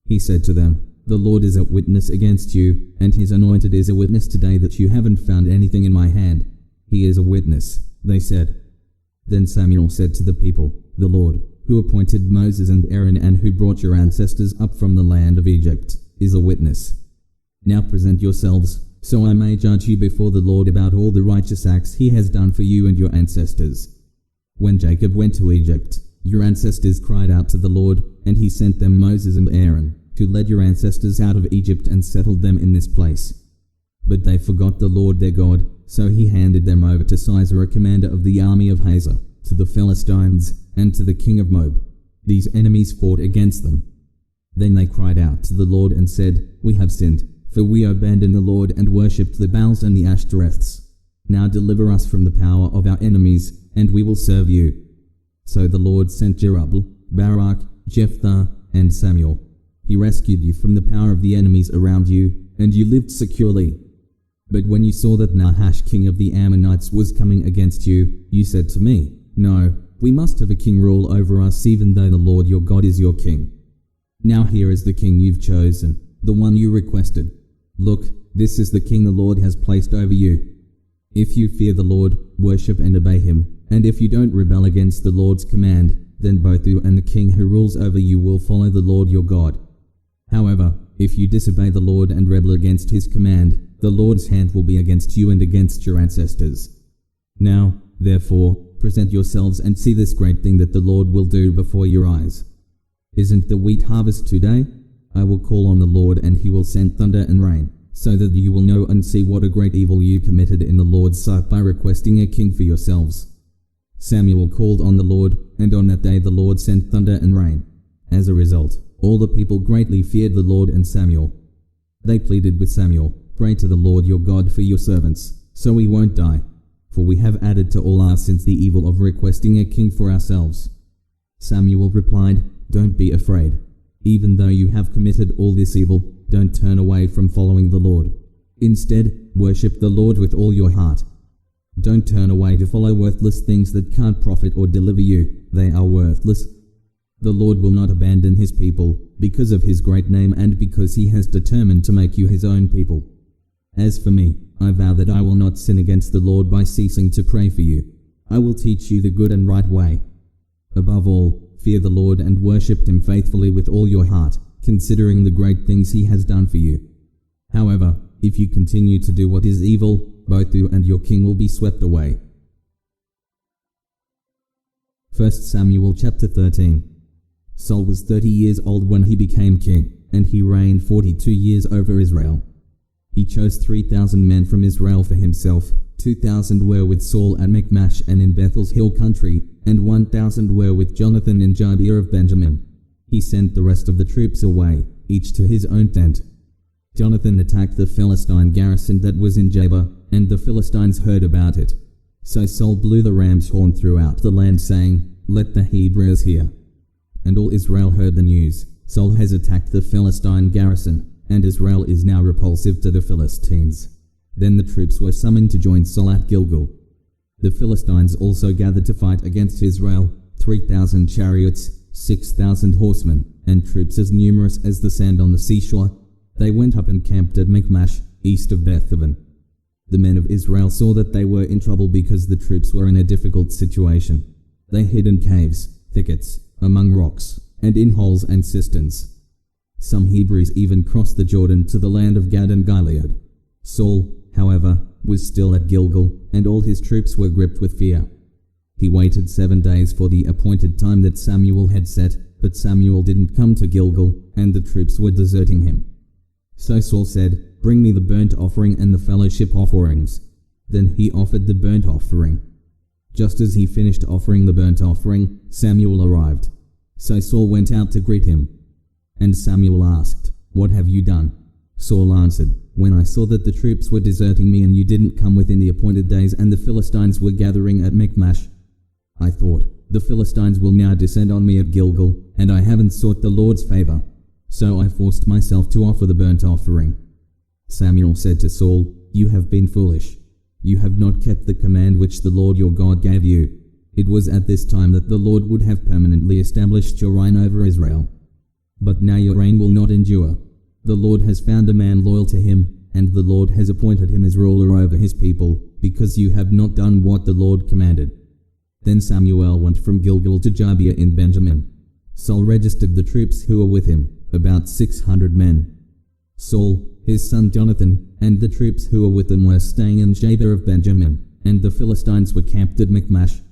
He said to them, the Lord is a witness against you, and his anointed is a witness today that you haven't found anything in my hand. He is a witness, they said. Then Samuel said to the people, the Lord, who appointed Moses and Aaron and who brought your ancestors up from the land of Egypt, is a witness. Now present yourselves, so I may judge you before the Lord about all the righteous acts he has done for you and your ancestors. When Jacob went to Egypt, your ancestors cried out to the Lord, and he sent them Moses and Aaron, who led your ancestors out of Egypt and settled them in this place. But they forgot the Lord their God, so he handed them over to Sisera, commander of the army of Hazor, to the Philistines, and to the king of Moab. These enemies fought against them. Then they cried out to the Lord and said, we have sinned, for we abandoned the Lord and worshipped the Baals and the Ashtoreths. Now deliver us from the power of our enemies, and we will serve you. So the Lord sent Jerubbaal, Barak, Jephthah, and Samuel. He rescued you from the power of the enemies around you, and you lived securely. But when you saw that Nahash, king of the Ammonites, was coming against you, you said to me, no, we must have a king rule over us, even though the Lord your God is your king. Now here is the king you've chosen, the one you requested. Look, this is the king the Lord has placed over you. If you fear the Lord, worship and obey him, and if you don't rebel against the Lord's command, then both you and the king who rules over you will follow the Lord your God. However, if you disobey the Lord and rebel against his command, the Lord's hand will be against you and against your ancestors. Now, therefore, present yourselves and see this great thing that the Lord will do before your eyes. Isn't the wheat harvest today? I will call on the Lord, and he will send thunder and rain, so that you will know and see what a great evil you committed in the Lord's sight by requesting a king for yourselves. Samuel called on the Lord, and on that day the Lord sent thunder and rain. As a result, all the people greatly feared the Lord and Samuel. They pleaded with Samuel, pray to the Lord your God for your servants, so we won't die, for we have added to all our sins the evil of requesting a king for ourselves. Samuel replied, don't be afraid. Even though you have committed all this evil, don't turn away from following the Lord. Instead, worship the Lord with all your heart. Don't turn away to follow worthless things that can't profit or deliver you. They are worthless. The Lord will not abandon his people because of his great name and because he has determined to make you his own people. As for me, I vow that I will not sin against the Lord by ceasing to pray for you. I will teach you the good and right way. Above all, fear the Lord and worship him faithfully with all your heart, considering the great things he has done for you. However, if you continue to do what is evil, both you and your king will be swept away. 1 Samuel chapter 13. Saul was 30 years old when he became king, and he reigned 42 years over Israel. He chose 3,000 men from Israel for himself. 2,000 were with Saul at Michmash and in Bethel's hill country, and 1,000 were with Jonathan in Gibeah of Benjamin. He sent the rest of the troops away, each to his own tent. Jonathan attacked the Philistine garrison that was in Jabber, and the Philistines heard about it. So Saul blew the ram's horn throughout the land, saying, "Let the Hebrews hear." And all Israel heard the news. Saul has attacked the Philistine garrison, and Israel is now repulsive to the Philistines. Then the troops were summoned to join Saul at Gilgal. The Philistines also gathered to fight against Israel, 3,000 chariots, 6,000 horsemen, and troops as numerous as the sand on the seashore. They went up and camped at Michmash, east of Bethaven. The men of Israel saw that they were in trouble because the troops were in a difficult situation. They hid in caves, thickets, among rocks, and in holes and cisterns. Some Hebrews even crossed the Jordan to the land of Gad and Gilead. Saul, however, was still at Gilgal, and all his troops were gripped with fear. He waited 7 days for the appointed time that Samuel had set, but Samuel didn't come to Gilgal, and the troops were deserting him. So Saul said, "Bring me the burnt offering and the fellowship offerings." Then he offered the burnt offering. Just as he finished offering the burnt offering, Samuel arrived. So Saul went out to greet him. And Samuel asked, "What have you done?" Saul answered, "When I saw that the troops were deserting me and you didn't come within the appointed days and the Philistines were gathering at Michmash, I thought, the Philistines will now descend on me at Gilgal, and I haven't sought the Lord's favor. So I forced myself to offer the burnt offering." Samuel said to Saul, "You have been foolish. You have not kept the command which the Lord your God gave you. It was at this time that the Lord would have permanently established your reign over Israel. But now your reign will not endure. The Lord has found a man loyal to him, and the Lord has appointed him as ruler over his people, because you have not done what the Lord commanded." Then Samuel went from Gilgal to Gibeah in Benjamin. Saul registered the troops who were with him, about 600 men. Saul, his son Jonathan, and the troops who were with them were staying in Gibeah of Benjamin, and the Philistines were camped at Michmash.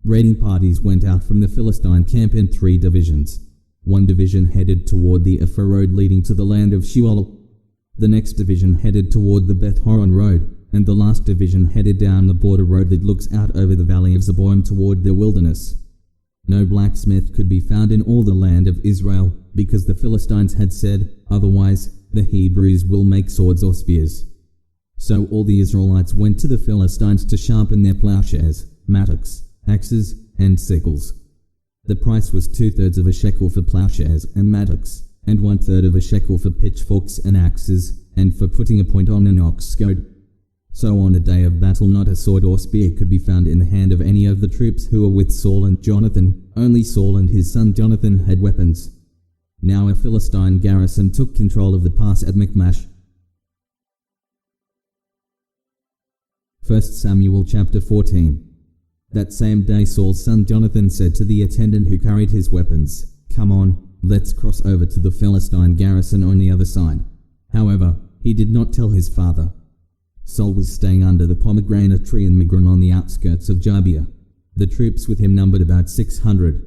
Raiding parties went out from the Philistine camp in 3 divisions. One division headed toward the Ephah road leading to the land of Sheol. The next division headed toward the Beth Horon road, and the last division headed down the border road that looks out over the valley of Zeboim toward the wilderness. No blacksmith could be found in all the land of Israel, because the Philistines had said, "Otherwise, the Hebrews will make swords or spears." So all the Israelites went to the Philistines to sharpen their plowshares, mattocks, axes, and sickles. The price was 2/3 of a shekel for plowshares and mattocks, and 1/3 of a shekel for pitchforks and axes, and for putting a point on an ox goad. So on a day of battle not a sword or spear could be found in the hand of any of the troops who were with Saul and Jonathan. Only Saul and his son Jonathan had weapons. Now a Philistine garrison took control of the pass at Michmash. 1 Samuel chapter 14. That same day Saul's son Jonathan said to the attendant who carried his weapons, "Come on, let's cross over to the Philistine garrison on the other side." However, he did not tell his father. Saul was staying under the pomegranate tree in Migron on the outskirts of Gibeah. The troops with him numbered about 600.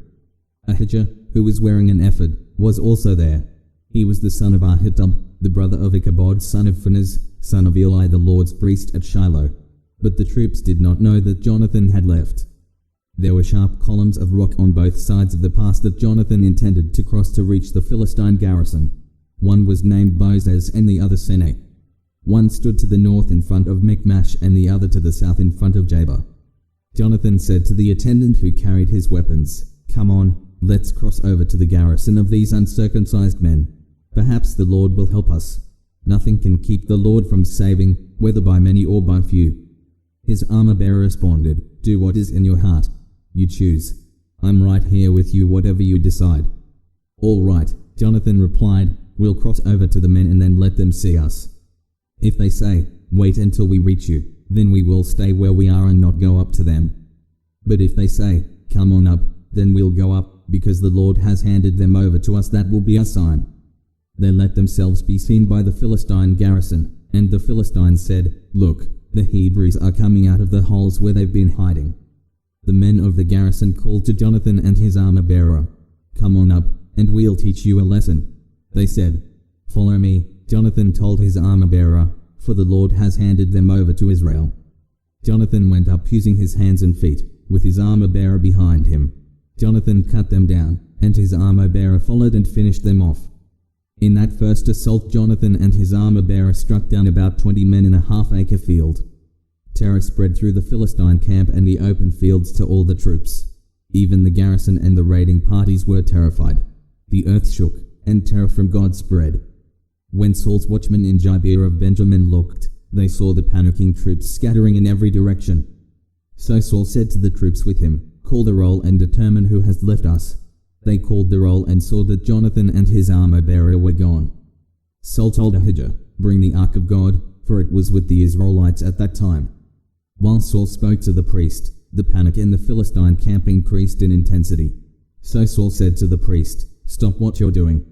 Ahijah, who was wearing an ephod, was also there. He was the son of Ahitub, the brother of Ichabod, son of Phinehas, son of Eli the Lord's priest at Shiloh. But the troops did not know that Jonathan had left. There were sharp columns of rock on both sides of the pass that Jonathan intended to cross to reach the Philistine garrison. One was named Bozez and the other Seneh. One stood to the north in front of Michmash and the other to the south in front of Jabber. Jonathan said to the attendant who carried his weapons, "Come on, let's cross over to the garrison of these uncircumcised men. Perhaps the Lord will help us. Nothing can keep the Lord from saving, whether by many or by few." His armor-bearer responded, "Do what is in your heart. You choose. I'm right here with you, whatever you decide." "All right," Jonathan replied, "we'll cross over to the men and then let them see us. If they say, 'Wait until we reach you,' then we will stay where we are and not go up to them. But if they say, 'Come on up,' then we'll go up, because the Lord has handed them over to us. That will be our sign." They let themselves be seen by the Philistine garrison, and the Philistines said, "Look, the Hebrews are coming out of the holes where they've been hiding." The men of the garrison called to Jonathan and his armor-bearer, "Come on up, and we'll teach you a lesson." They said, "Follow me," Jonathan told his armor-bearer, "for the Lord has handed them over to Israel." Jonathan went up using his hands and feet, with his armor-bearer behind him. Jonathan cut them down, and his armor-bearer followed and finished them off. In that first assault, Jonathan and his armor-bearer struck down about 20 men in a half-acre field. Terror spread through the Philistine camp and the open fields to all the troops. Even the garrison and the raiding parties were terrified. The earth shook, and terror from God spread. When Saul's watchmen in Gibeah of Benjamin looked, they saw the panicking troops scattering in every direction. So Saul said to the troops with him, "Call the roll and determine who has left us." They called the roll and saw that Jonathan and his armor-bearer were gone. Saul told Ahijah, "Bring the ark of God," for it was with the Israelites at that time. While Saul spoke to the priest, the panic in the Philistine camp increased in intensity. So Saul said to the priest, "Stop what you're doing."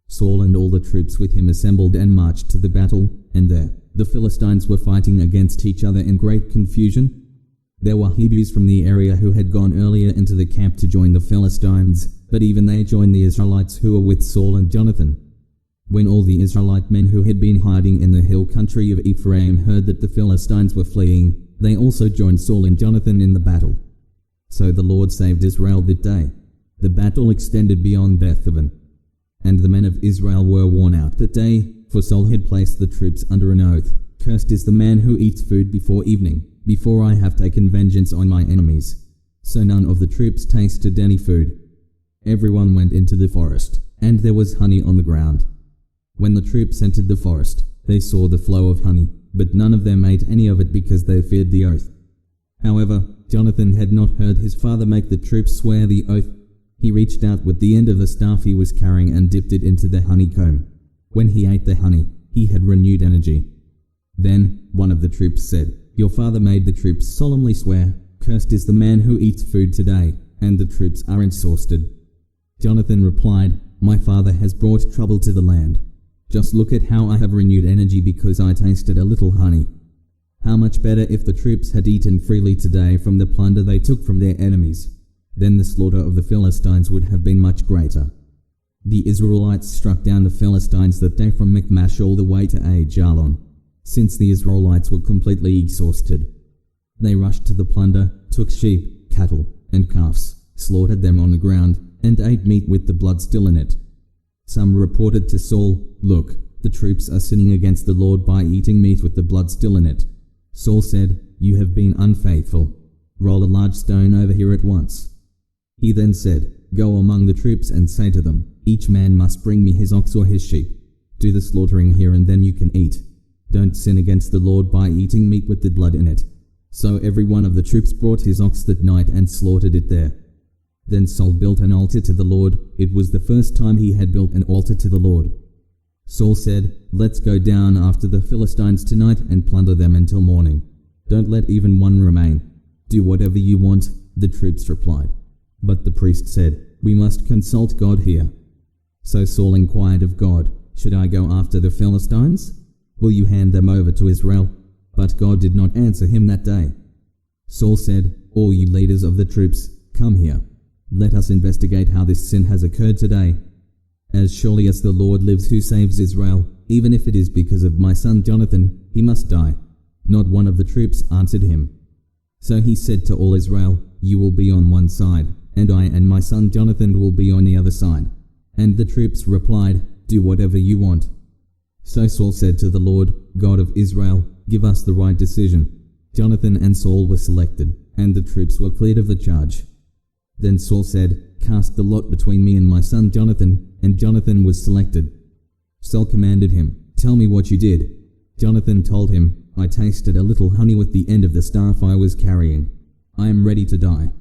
Saul and all the troops with him assembled and marched to the battle, and there, the Philistines were fighting against each other in great confusion. There were Hebrews from the area who had gone earlier into the camp to join the Philistines, but even they joined the Israelites who were with Saul and Jonathan. When all the Israelite men who had been hiding in the hill country of Ephraim heard that the Philistines were fleeing, they also joined Saul and Jonathan in the battle. So the Lord saved Israel that day. The battle extended beyond Beth-aven, and the men of Israel were worn out that day, for Saul had placed the troops under an oath. "Cursed is the man who eats food before evening, before I have taken vengeance on my enemies." So none of the troops tasted any food. Everyone went into the forest, and there was honey on the ground. When the troops entered the forest, they saw the flow of honey, but none of them ate any of it because they feared the oath. However, Jonathan had not heard his father make the troops swear the oath. He reached out with the end of the staff he was carrying and dipped it into the honeycomb. When he ate the honey, he had renewed energy. Then one of the troops said, "Your father made the troops solemnly swear, 'Cursed is the man who eats food today,' and the troops are exhausted." Jonathan replied, "My father has brought trouble to the land. Just look at how I have renewed energy because I tasted a little honey. How much better if the troops had eaten freely today from the plunder they took from their enemies. Then the slaughter of the Philistines would have been much greater." The Israelites struck down the Philistines that day from Michmash all the way to Aijalon. Since the Israelites were completely exhausted, they rushed to the plunder, took sheep, cattle, and calves, slaughtered them on the ground, and ate meat with the blood still in it. Some reported to Saul, "Look, the troops are sinning against the Lord by eating meat with the blood still in it." Saul said, "You have been unfaithful. Roll a large stone over here at once." He then said, "Go among the troops and say to them, 'Each man must bring me his ox or his sheep. Do the slaughtering here and then you can eat. Don't sin against the Lord by eating meat with the blood in it.'" So every one of the troops brought his ox that night and slaughtered it there. Then Saul built an altar to the Lord. It was the first time he had built an altar to the Lord. Saul said, "Let's go down after the Philistines tonight and plunder them until morning. Don't let even one remain." "Do whatever you want," the troops replied. But the priest said, "We must consult God here." So Saul inquired of God, "Should I go after the Philistines? Will you hand them over to Israel?" But God did not answer him that day. Saul said, "All you leaders of the troops, come here. Let us investigate how this sin has occurred today. As surely as the Lord lives who saves Israel, even if it is because of my son Jonathan, he must die." Not one of the troops answered him. So he said to all Israel, "You will be on one side, and I and my son Jonathan will be on the other side." And the troops replied, "Do whatever you want." So Saul said to the Lord, God of Israel, "Give us the right decision." Jonathan and Saul were selected, and the troops were cleared of the charge. Then Saul said, "Cast the lot between me and my son Jonathan," and Jonathan was selected. Saul commanded him, "Tell me what you did." Jonathan told him, "I tasted a little honey with the end of the staff I was carrying. I am ready to die."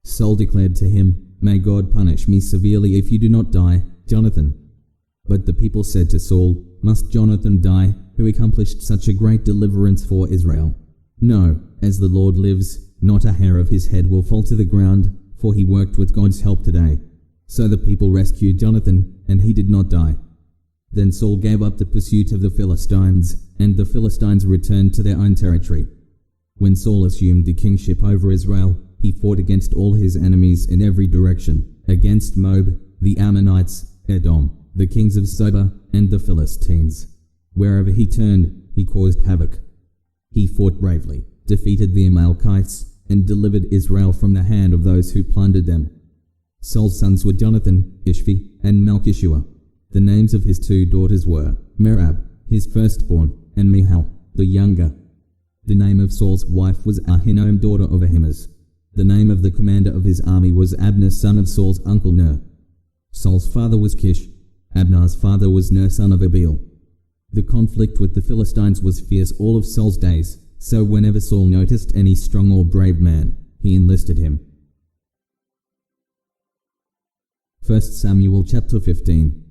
Saul declared to him, "May God punish me severely if you do not die, Jonathan." But the people said to Saul, "Must Jonathan die, who accomplished such a great deliverance for Israel?" "No, as the Lord lives, not a hair of his head will fall to the ground, for he worked with God's help today." So the people rescued Jonathan, and he did not die. Then Saul gave up the pursuit of the Philistines, and the Philistines returned to their own territory. When Saul assumed the kingship over Israel, he fought against all his enemies in every direction, against Moab, the Ammonites, Edom, the kings of Zobah, and the Philistines. Wherever he turned, he caused havoc. He fought bravely, defeated the Amalekites, and delivered Israel from the hand of those who plundered them. Saul's sons were Jonathan, Ishvi, and Malchishua. The names of his 2 daughters were Merab, his firstborn, and Michal, the younger. The name of Saul's wife was Ahinoam, daughter of Ahimaaz. The name of the commander of his army was Abner, son of Saul's uncle Ner. Saul's father was Kish. Abner's father was Ner, son of Abiel. The conflict with the Philistines was fierce all of Saul's days, so whenever Saul noticed any strong or brave man, he enlisted him. 1 Samuel chapter 15.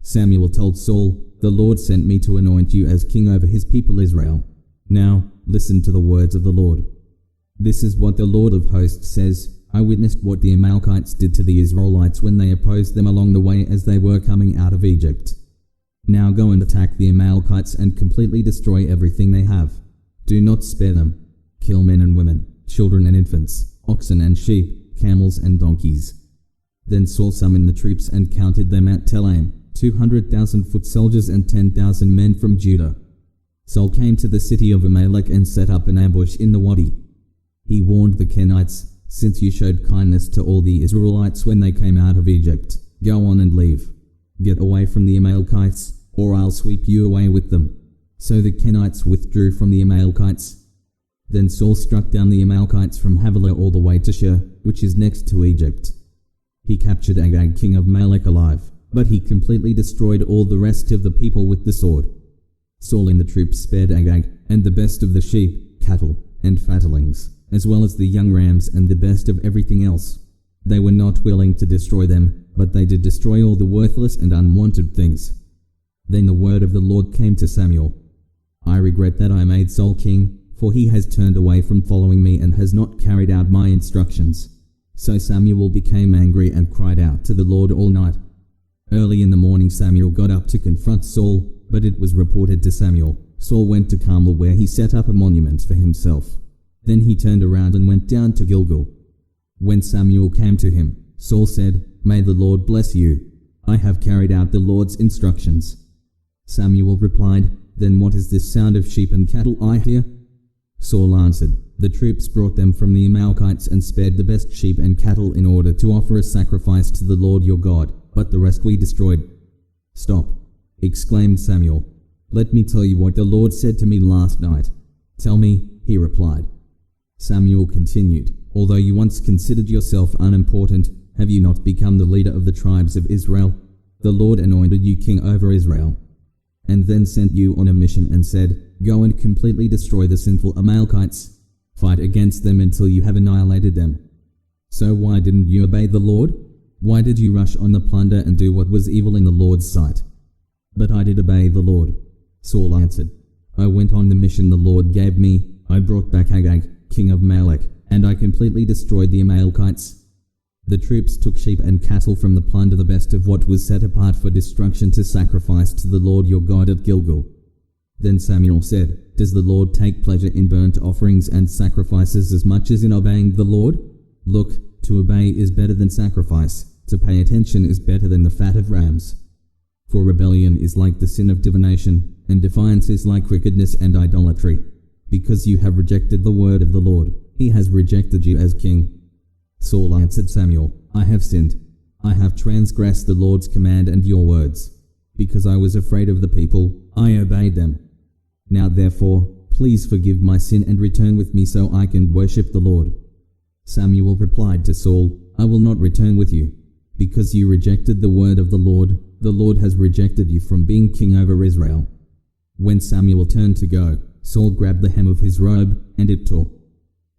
Samuel told Saul, "The Lord sent me to anoint you as king over his people Israel. Now, listen to the words of the Lord. This is what the Lord of hosts says. I witnessed what the Amalekites did to the Israelites when they opposed them along the way as they were coming out of Egypt. Now go and attack the Amalekites and completely destroy everything they have. Do not spare them. Kill men and women, children and infants, oxen and sheep, camels and donkeys." Then Saul summoned the troops and counted them at Telaim, 200,000 foot soldiers and 10,000 men from Judah. Saul came to the city of Amalek and set up an ambush in the wadi. He warned the Kenites, "Since you showed kindness to all the Israelites when they came out of Egypt, go on and leave. Get away from the Amalekites, or I'll sweep you away with them." So the Kenites withdrew from the Amalekites. Then Saul struck down the Amalekites from Havilah all the way to Shur, which is next to Egypt. He captured Agag, king of Amalek, alive, but he completely destroyed all the rest of the people with the sword. Saul and the troops spared Agag, and the best of the sheep, cattle, and fatlings, as well as the young rams and the best of everything else. They were not willing to destroy them, but they did destroy all the worthless and unwanted things. Then the word of the Lord came to Samuel. "I regret that I made Saul king, for he has turned away from following me and has not carried out my instructions." So Samuel became angry and cried out to the Lord all night. Early in the morning Samuel got up to confront Saul, but it was reported to Samuel. Saul went to Carmel, where he set up a monument for himself. Then he turned around and went down to Gilgal. When Samuel came to him, Saul said, "May the Lord bless you. I have carried out the Lord's instructions." Samuel replied, "Then what is this sound of sheep and cattle I hear?" Saul answered, "The troops brought them from the Amalekites and spared the best sheep and cattle in order to offer a sacrifice to the Lord your God, but the rest we destroyed." "Stop," exclaimed Samuel. "Let me tell you what the Lord said to me last night." "Tell me," he replied. Samuel continued, "Although you once considered yourself unimportant, have you not become the leader of the tribes of Israel? The Lord anointed you king over Israel, and then sent you on a mission and said, 'Go and completely destroy the sinful Amalekites. Fight against them until you have annihilated them.' So why didn't you obey the Lord? Why did you rush on the plunder and do what was evil in the Lord's sight?" "But I did obey the Lord," Saul answered. "I went on the mission the Lord gave me. I brought back Agag, king of Amalek, and I completely destroyed the Amalekites. The troops took sheep and cattle from the plunder, the best of what was set apart for destruction, to sacrifice to the Lord your God at Gilgal." Then Samuel said, "Does the Lord take pleasure in burnt offerings and sacrifices as much as in obeying the Lord? Look, to obey is better than sacrifice. To pay attention is better than the fat of rams. For rebellion is like the sin of divination, and defiance is like wickedness and idolatry. Because you have rejected the word of the Lord, he has rejected you as king." Saul answered Samuel, "I have sinned. I have transgressed the Lord's command and your words. Because I was afraid of the people, I obeyed them. Now therefore, please forgive my sin and return with me so I can worship the Lord." Samuel replied to Saul, "I will not return with you. Because you rejected the word of the Lord has rejected you from being king over Israel." When Samuel turned to go, Saul grabbed the hem of his robe, and it tore.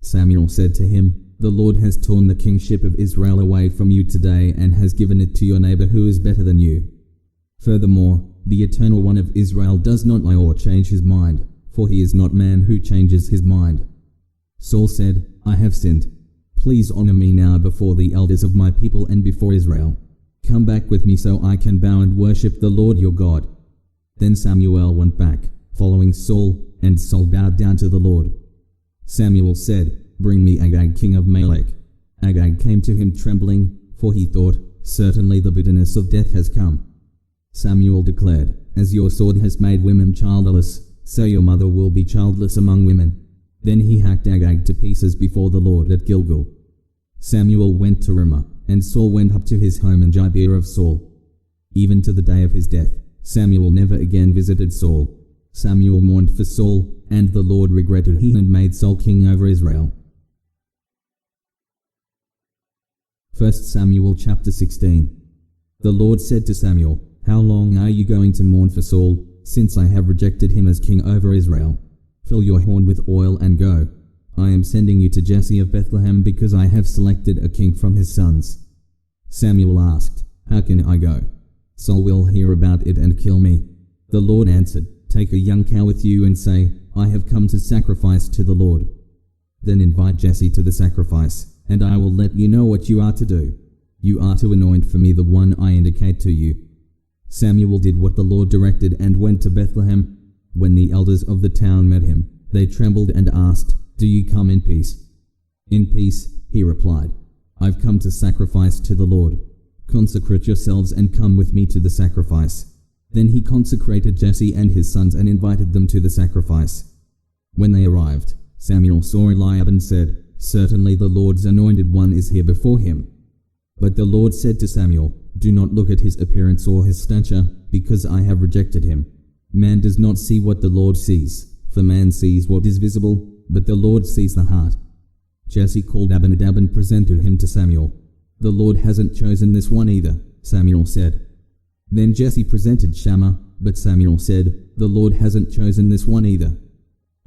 Samuel said to him, "The Lord has torn the kingship of Israel away from you today and has given it to your neighbor who is better than you. Furthermore, the Eternal One of Israel does not lie or change his mind, for he is not man who changes his mind." Saul said, "I have sinned. Please honor me now before the elders of my people and before Israel. Come back with me so I can bow and worship the Lord your God." Then Samuel went back, following Saul, and Saul bowed down to the Lord. Samuel said, "Bring me Agag, king of Amalek." Agag came to him trembling, for he thought, "Certainly the bitterness of death has come." Samuel declared, "As your sword has made women childless, so your mother will be childless among women." Then he hacked Agag to pieces before the Lord at Gilgal. Samuel went to Ramah, and Saul went up to his home in Gibeah of Saul. Even to the day of his death, Samuel never again visited Saul. Samuel mourned for Saul, and the Lord regretted he had made Saul king over Israel. 1 Samuel chapter 16. The Lord said to Samuel, "How long are you going to mourn for Saul, since I have rejected him as king over Israel? Fill your horn with oil and go. I am sending you to Jesse of Bethlehem because I have selected a king from his sons." Samuel asked, "How can I go? Saul will hear about it and kill me." The Lord answered, "Take a young cow with you and say, 'I have come to sacrifice to the Lord.' Then invite Jesse to the sacrifice, and I will let you know what you are to do. You are to anoint for me the one I indicate to you." Samuel did what the Lord directed and went to Bethlehem. When the elders of the town met him, they trembled and asked, "Do you come in peace?" "In peace," he replied. "I've come to sacrifice to the Lord. Consecrate yourselves and come with me to the sacrifice." Then he consecrated Jesse and his sons and invited them to the sacrifice. When they arrived, Samuel saw Eliab and said, "Certainly the Lord's anointed one is here before him." But the Lord said to Samuel, "Do not look at his appearance or his stature, because I have rejected him. Man does not see what the Lord sees, for man sees what is visible, but the Lord sees the heart." Jesse called Abinadab and presented him to Samuel. "The Lord hasn't chosen this one either," Samuel said. Then Jesse presented Shammah, but Samuel said, "The Lord hasn't chosen this one either."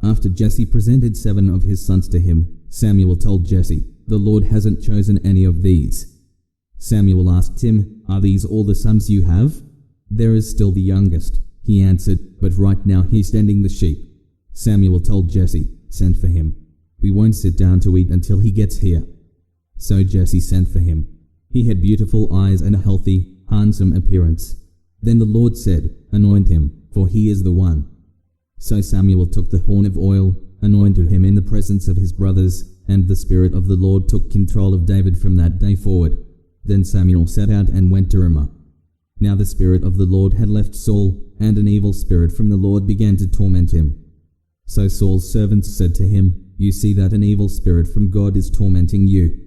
After Jesse presented 7 of his sons to him, Samuel told Jesse, "The Lord hasn't chosen any of these." Samuel asked him, "Are these all the sons you have?" "There is still the youngest," he answered, "but right now he's tending the sheep." Samuel told Jesse, "Send for him. We won't sit down to eat until he gets here." So Jesse sent for him. He had beautiful eyes and a healthy, handsome appearance. Then the Lord said, "Anoint him, for he is the one." So Samuel took the horn of oil, anointed him in the presence of his brothers, and the Spirit of the Lord took control of David from that day forward. Then Samuel set out and went to Ramah. Now the Spirit of the Lord had left Saul, and an evil spirit from the Lord began to torment him. So Saul's servants said to him, "You see that an evil spirit from God is tormenting you.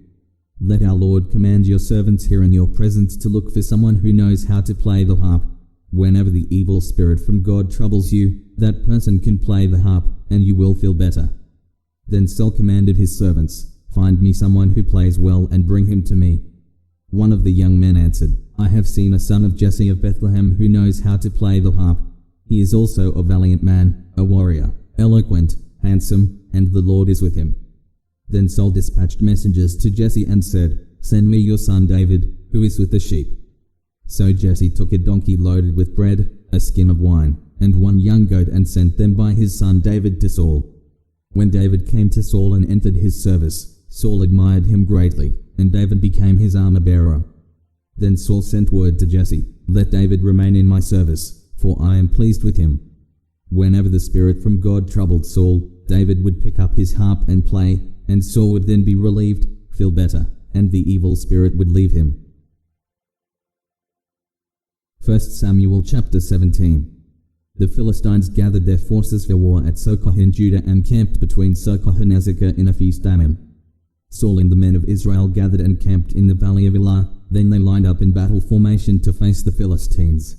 Let our Lord command your servants here in your presence to look for someone who knows how to play the harp. Whenever the evil spirit from God troubles you, that person can play the harp, and you will feel better." Then Saul commanded his servants, "Find me someone who plays well and bring him to me." One of the young men answered, "I have seen a son of Jesse of Bethlehem who knows how to play the harp. He is also a valiant man, a warrior, eloquent, handsome, and the Lord is with him." Then Saul dispatched messengers to Jesse and said, "Send me your son David, who is with the sheep." So Jesse took a donkey loaded with bread, a skin of wine, and 1 young goat and sent them by his son David to Saul. When David came to Saul and entered his service, Saul admired him greatly, and David became his armor-bearer. Then Saul sent word to Jesse, "Let David remain in my service, for I am pleased with him." Whenever the Spirit from God troubled Saul, David would pick up his harp and play, and Saul would then be relieved, feel better, and the evil spirit would leave him. 1 Samuel chapter 17. The Philistines gathered their forces for war at Socoh in Judah and camped between Socoh and Azekah in Ephes-dammim. Saul and the men of Israel gathered and camped in the valley of Elah. Then they lined up in battle formation to face the Philistines.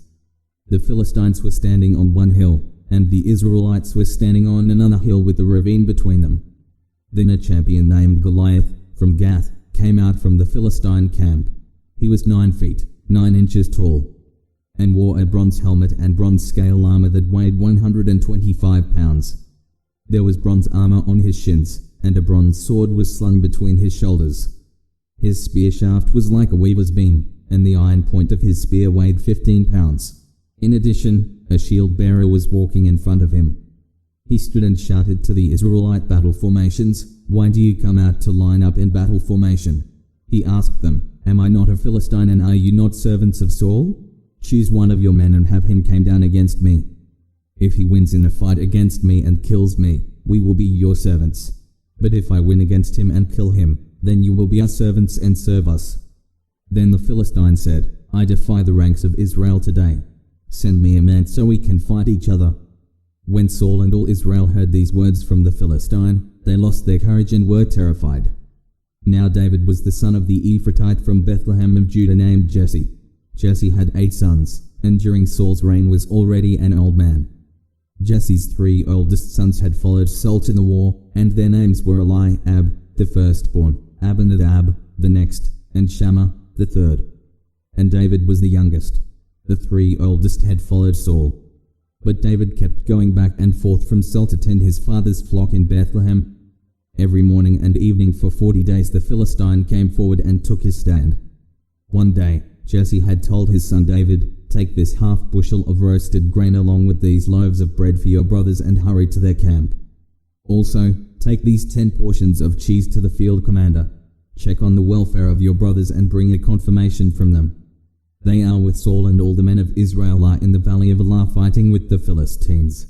The Philistines were standing on one hill, and the Israelites were standing on another hill with a ravine between them. Then a champion named Goliath, from Gath, came out from the Philistine camp. He was 9 feet, 9 inches tall, and wore a bronze helmet and bronze scale armor that weighed 125 pounds. There was bronze armor on his shins, and a bronze sword was slung between his shoulders. His spear shaft was like a weaver's beam, and the iron point of his spear weighed 15 pounds. In addition, a shield bearer was walking in front of him. He stood and shouted to the Israelite battle formations, "Why do you come out to line up in battle formation?" He asked them, "Am I not a Philistine, and are you not servants of Saul? Choose one of your men and have him come down against me. If he wins in a fight against me and kills me, we will be your servants. But if I win against him and kill him, then you will be our servants and serve us." Then the Philistine said, "I defy the ranks of Israel today. Send me a man so we can fight each other." When Saul and all Israel heard these words from the Philistine, they lost their courage and were terrified. Now David was the son of the Ephratite from Bethlehem of Judah named Jesse. Jesse had 8 sons, and during Saul's reign was already an old man. Jesse's 3 oldest sons had followed Saul to the war, and their names were Eliab, the firstborn, Abinadab, the next, and Shammah, the third. And David was the youngest. The 3 oldest had followed Saul. But David kept going back and forth from Saul to tend his father's flock in Bethlehem. Every morning and evening for 40 days the Philistine came forward and took his stand. One day, Jesse had told his son David, "Take this half bushel of roasted grain along with these loaves of bread for your brothers and hurry to their camp. Also, take these 10 portions of cheese to the field commander. Check on the welfare of your brothers and bring a confirmation from them. They are with Saul, and all the men of Israel are in the valley of Elah fighting with the Philistines."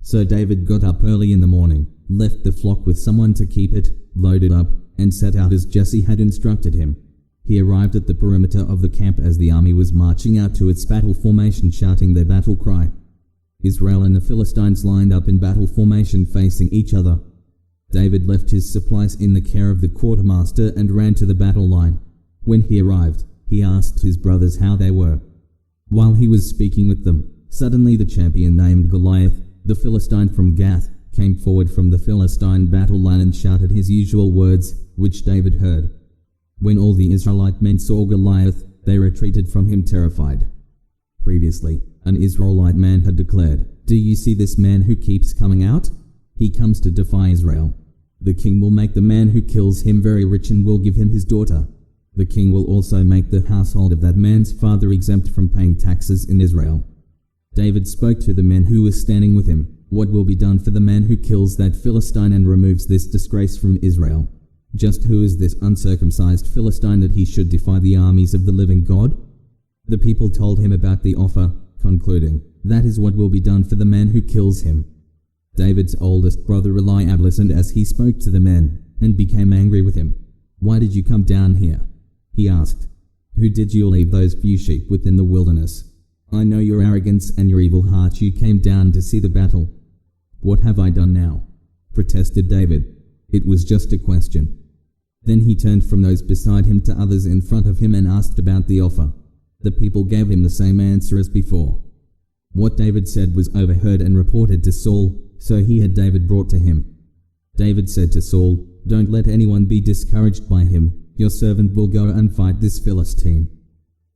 So David got up early in the morning, left the flock with someone to keep it, loaded up, and set out as Jesse had instructed him. He arrived at the perimeter of the camp as the army was marching out to its battle formation, shouting their battle cry. Israel and the Philistines lined up in battle formation facing each other. David left his supplies in the care of the quartermaster and ran to the battle line. When he arrived, he asked his brothers how they were. While he was speaking with them, suddenly the champion named Goliath, the Philistine from Gath, came forward from the Philistine battle line and shouted his usual words, which David heard. When all the Israelite men saw Goliath, they retreated from him terrified. Previously, an Israelite man had declared, "Do you see this man who keeps coming out? He comes to defy Israel. The king will make the man who kills him very rich and will give him his daughter. The king will also make the household of that man's father exempt from paying taxes in Israel." David spoke to the men who were standing with him. "What will be done for the man who kills that Philistine and removes this disgrace from Israel? Just who is this uncircumcised Philistine that he should defy the armies of the living God?" The people told him about the offer, concluding, "That is what will be done for the man who kills him." David's oldest brother Eliab listened as he spoke to the men, and became angry with him. "Why did you come down here?" he asked. "Who did you leave those few sheep within the wilderness? I know your arrogance and your evil heart. You came down to see the battle." "What have I done now?" protested David. "It was just a question." Then he turned from those beside him to others in front of him and asked about the offer. The people gave him the same answer as before. What David said was overheard and reported to Saul, so he had David brought to him. David said to Saul, "Don't let anyone be discouraged by him. Your servant will go and fight this Philistine."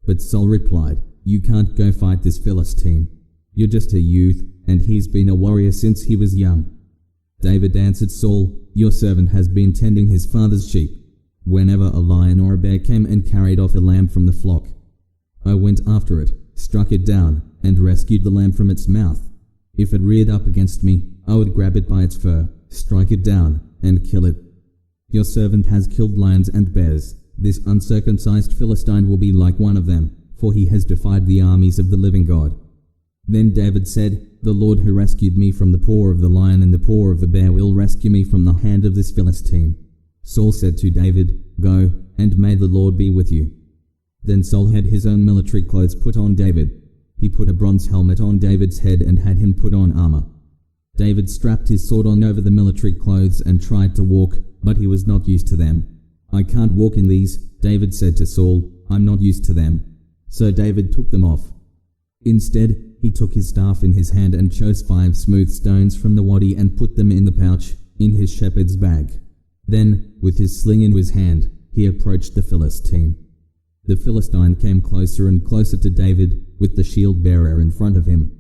But Saul replied, "You can't go fight this Philistine. You're just a youth, and he's been a warrior since he was young." David answered Saul, "Your servant has been tending his father's sheep. Whenever a lion or a bear came and carried off a lamb from the flock, I went after it, struck it down, and rescued the lamb from its mouth. If it reared up against me, I would grab it by its fur, strike it down, and kill it. Your servant has killed lions and bears. This uncircumcised Philistine will be like one of them, for he has defied the armies of the living God." Then David said, "The Lord who rescued me from the paw of the lion and the paw of the bear will rescue me from the hand of this Philistine." Saul said to David, "Go, and may the Lord be with you." Then Saul had his own military clothes put on David. He put a bronze helmet on David's head and had him put on armor. David strapped his sword on over the military clothes and tried to walk, but he was not used to them. "I can't walk in these," David said to Saul. "I'm not used to them." So David took them off. Instead, he took his staff in his hand and chose 5 smooth stones from the wadi and put them in the pouch, in his shepherd's bag. Then, with his sling in his hand, he approached the Philistine. The Philistine came closer and closer to David, with the shield-bearer in front of him.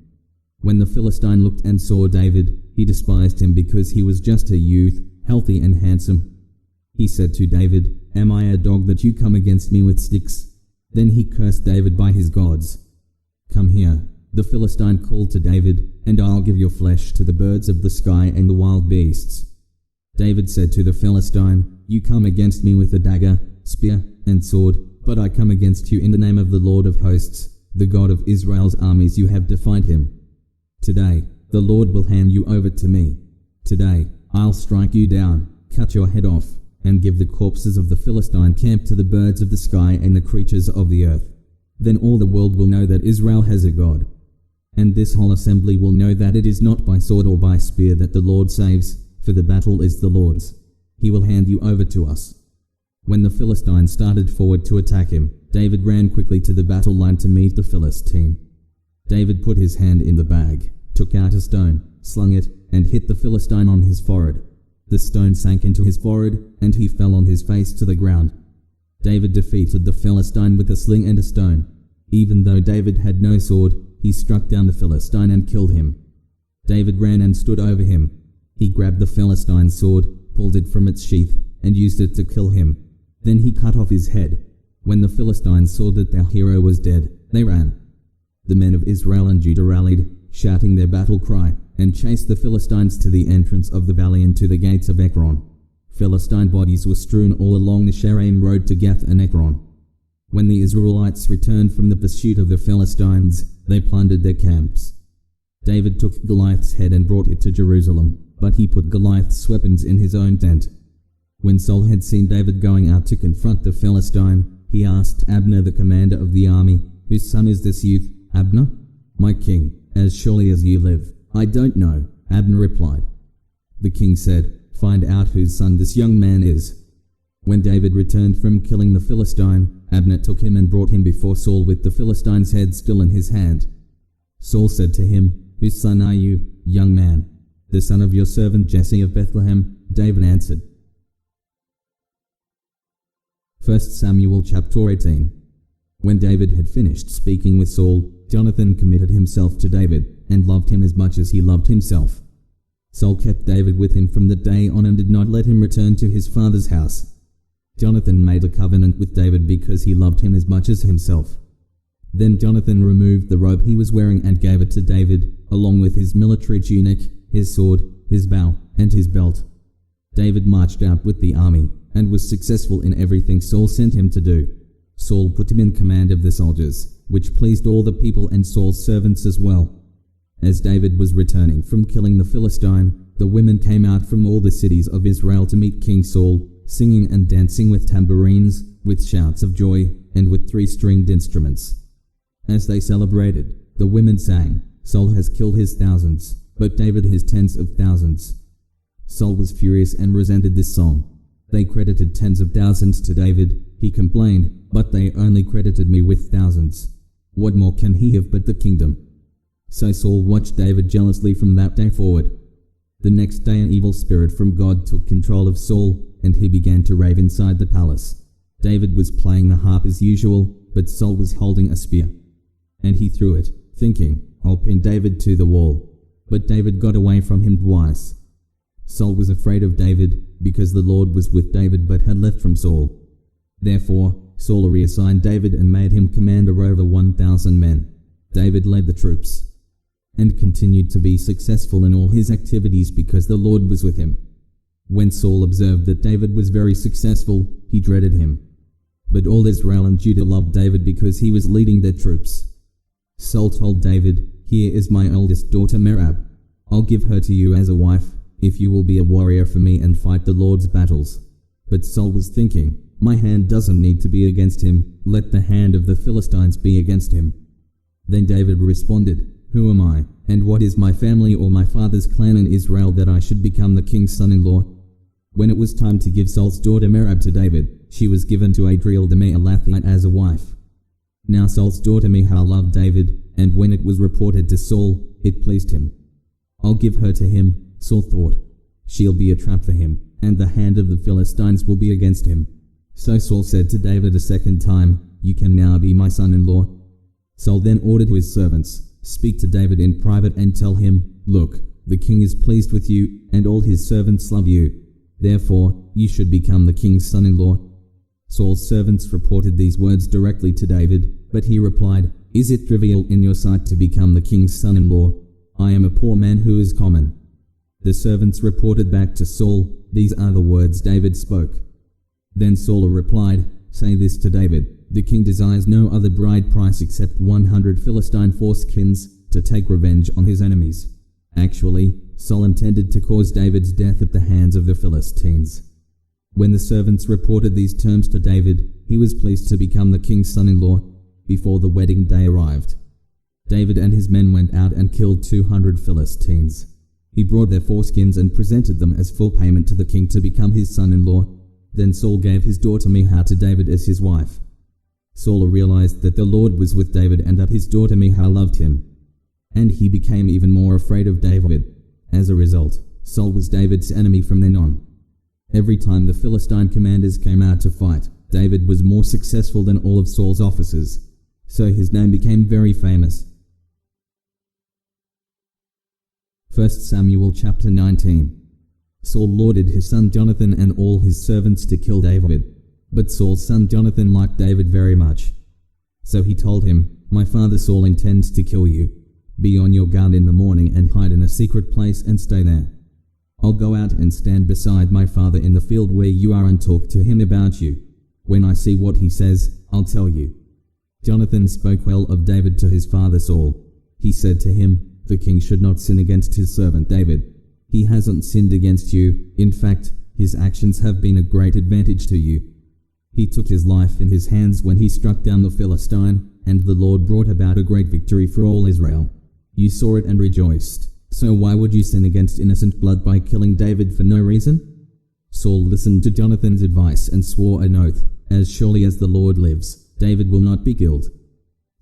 When the Philistine looked and saw David, he despised him because he was just a youth, healthy and handsome. He said to David, "Am I a dog that you come against me with sticks?" Then he cursed David by his gods. "Come here," the Philistine called to David, "and I'll give your flesh to the birds of the sky and the wild beasts." David said to the Philistine, "You come against me with a dagger, spear, and sword, but I come against you in the name of the Lord of hosts, the God of Israel's armies. You have defied him. Today, the Lord will hand you over to me. Today, I'll strike you down, cut your head off, and give the corpses of the Philistine camp to the birds of the sky and the creatures of the earth. Then all the world will know that Israel has a God. And this whole assembly will know that it is not by sword or by spear that the Lord saves, for the battle is the Lord's. He will hand you over to us." When the Philistine started forward to attack him, David ran quickly to the battle line to meet the Philistine. David put his hand in the bag, took out a stone, slung it, and hit the Philistine on his forehead. The stone sank into his forehead, and he fell on his face to the ground. David defeated the Philistine with a sling and a stone. Even though David had no sword, he struck down the Philistine and killed him. David ran and stood over him. He grabbed the Philistine's sword, pulled it from its sheath, and used it to kill him. Then he cut off his head. When the Philistines saw that their hero was dead, they ran. The men of Israel and Judah rallied, shouting their battle cry, and chased the Philistines to the entrance of the valley and to the gates of Ekron. Philistine bodies were strewn all along the Shaaraim road to Gath and Ekron. When the Israelites returned from the pursuit of the Philistines, they plundered their camps. David took Goliath's head and brought it to Jerusalem, but he put Goliath's weapons in his own tent. When Saul had seen David going out to confront the Philistine, he asked Abner, the commander of the army, "Whose son is this youth, Abner?" "My king, as surely as you live, I don't know," Abner replied. The king said, "Find out whose son this young man is." When David returned from killing the Philistine, Abner took him and brought him before Saul with the Philistine's head still in his hand. Saul said to him, "Whose son are you, young man?" "The son of your servant Jesse of Bethlehem," David answered. 1 Samuel chapter 18. When David had finished speaking with Saul, Jonathan committed himself to David, and loved him as much as he loved himself. Saul kept David with him from that day on and did not let him return to his father's house. Jonathan made a covenant with David because he loved him as much as himself. Then Jonathan removed the robe he was wearing and gave it to David, along with his military tunic, his sword, his bow, and his belt. David marched out with the army, and was successful in everything Saul sent him to do. Saul put him in command of the soldiers, which pleased all the people and Saul's servants as well. As David was returning from killing the Philistine, the women came out from all the cities of Israel to meet King Saul, singing and dancing with tambourines, with shouts of joy, and with 3-stringed instruments. As they celebrated, the women sang, "Saul has killed his thousands, but David his tens of thousands." Saul was furious and resented this song. "They credited tens of thousands to David," he complained, "but they only credited me with thousands. What more can he have but the kingdom?" So Saul watched David jealously from that day forward. The next day an evil spirit from God took control of Saul, and he began to rave inside the palace. David was playing the harp as usual, but Saul was holding a spear. And he threw it, thinking, "I'll pin David to the wall." But David got away from him twice. Saul was afraid of David, because the Lord was with David but had left from Saul. Therefore, Saul reassigned David and made him commander over 1,000 men. David led the troops, and continued to be successful in all his activities because the Lord was with him. When Saul observed that David was very successful, he dreaded him. But all Israel and Judah loved David because he was leading their troops. Saul told David, "Here is my eldest daughter Merab. I'll give her to you as a wife, if you will be a warrior for me and fight the Lord's battles." But Saul was thinking, "My hand doesn't need to be against him, let the hand of the Philistines be against him." Then David responded, "Who am I, and what is my family or my father's clan in Israel that I should become the king's son-in-law?" When it was time to give Saul's daughter Merab to David, she was given to Adriel the Me'alathite as a wife. Now Saul's daughter Michal loved David, and when it was reported to Saul, it pleased him. "I'll give her to him," Saul thought. "She'll be a trap for him, and the hand of the Philistines will be against him." So Saul said to David a second time, "You can now be my son-in-law." Saul then ordered his servants, "Speak to David in private and tell him, 'Look, the king is pleased with you, and all his servants love you. Therefore, you should become the king's son-in-law.'" Saul's servants reported these words directly to David, but he replied, "Is it trivial in your sight to become the king's son-in-law? I am a poor man who is common." The servants reported back to Saul, "These are the words David spoke." Then Saul replied, "Say this to David, 'The king desires no other bride price except 100 Philistine foreskins to take revenge on his enemies.'" Actually, Saul intended to cause David's death at the hands of the Philistines. When the servants reported these terms to David, he was pleased to become the king's son-in-law. Before the wedding day arrived, David and his men went out and killed 200 Philistines. He brought their foreskins and presented them as full payment to the king to become his son-in-law. Then Saul gave his daughter Michal to David as his wife. Saul realized that the Lord was with David and that his daughter Michal loved him, and he became even more afraid of David. As a result, Saul was David's enemy from then on. Every time the Philistine commanders came out to fight, David was more successful than all of Saul's officers, so his name became very famous. 1 Samuel chapter 19. Saul lauded his son Jonathan and all his servants to kill David, but Saul's son Jonathan liked David very much. So he told him, "My father Saul intends to kill you. Be on your guard in the morning and hide in a secret place and stay there. I'll go out and stand beside my father in the field where you are and talk to him about you. When I see what he says, I'll tell you." Jonathan spoke well of David to his father Saul. He said to him, "The king should not sin against his servant David. He hasn't sinned against you. In fact, his actions have been a great advantage to you. He took his life in his hands when he struck down the Philistine, and the Lord brought about a great victory for all Israel. You saw it and rejoiced. So why would you sin against innocent blood by killing David for no reason?" Saul listened to Jonathan's advice and swore an oath, "As surely as the Lord lives, David will not be killed."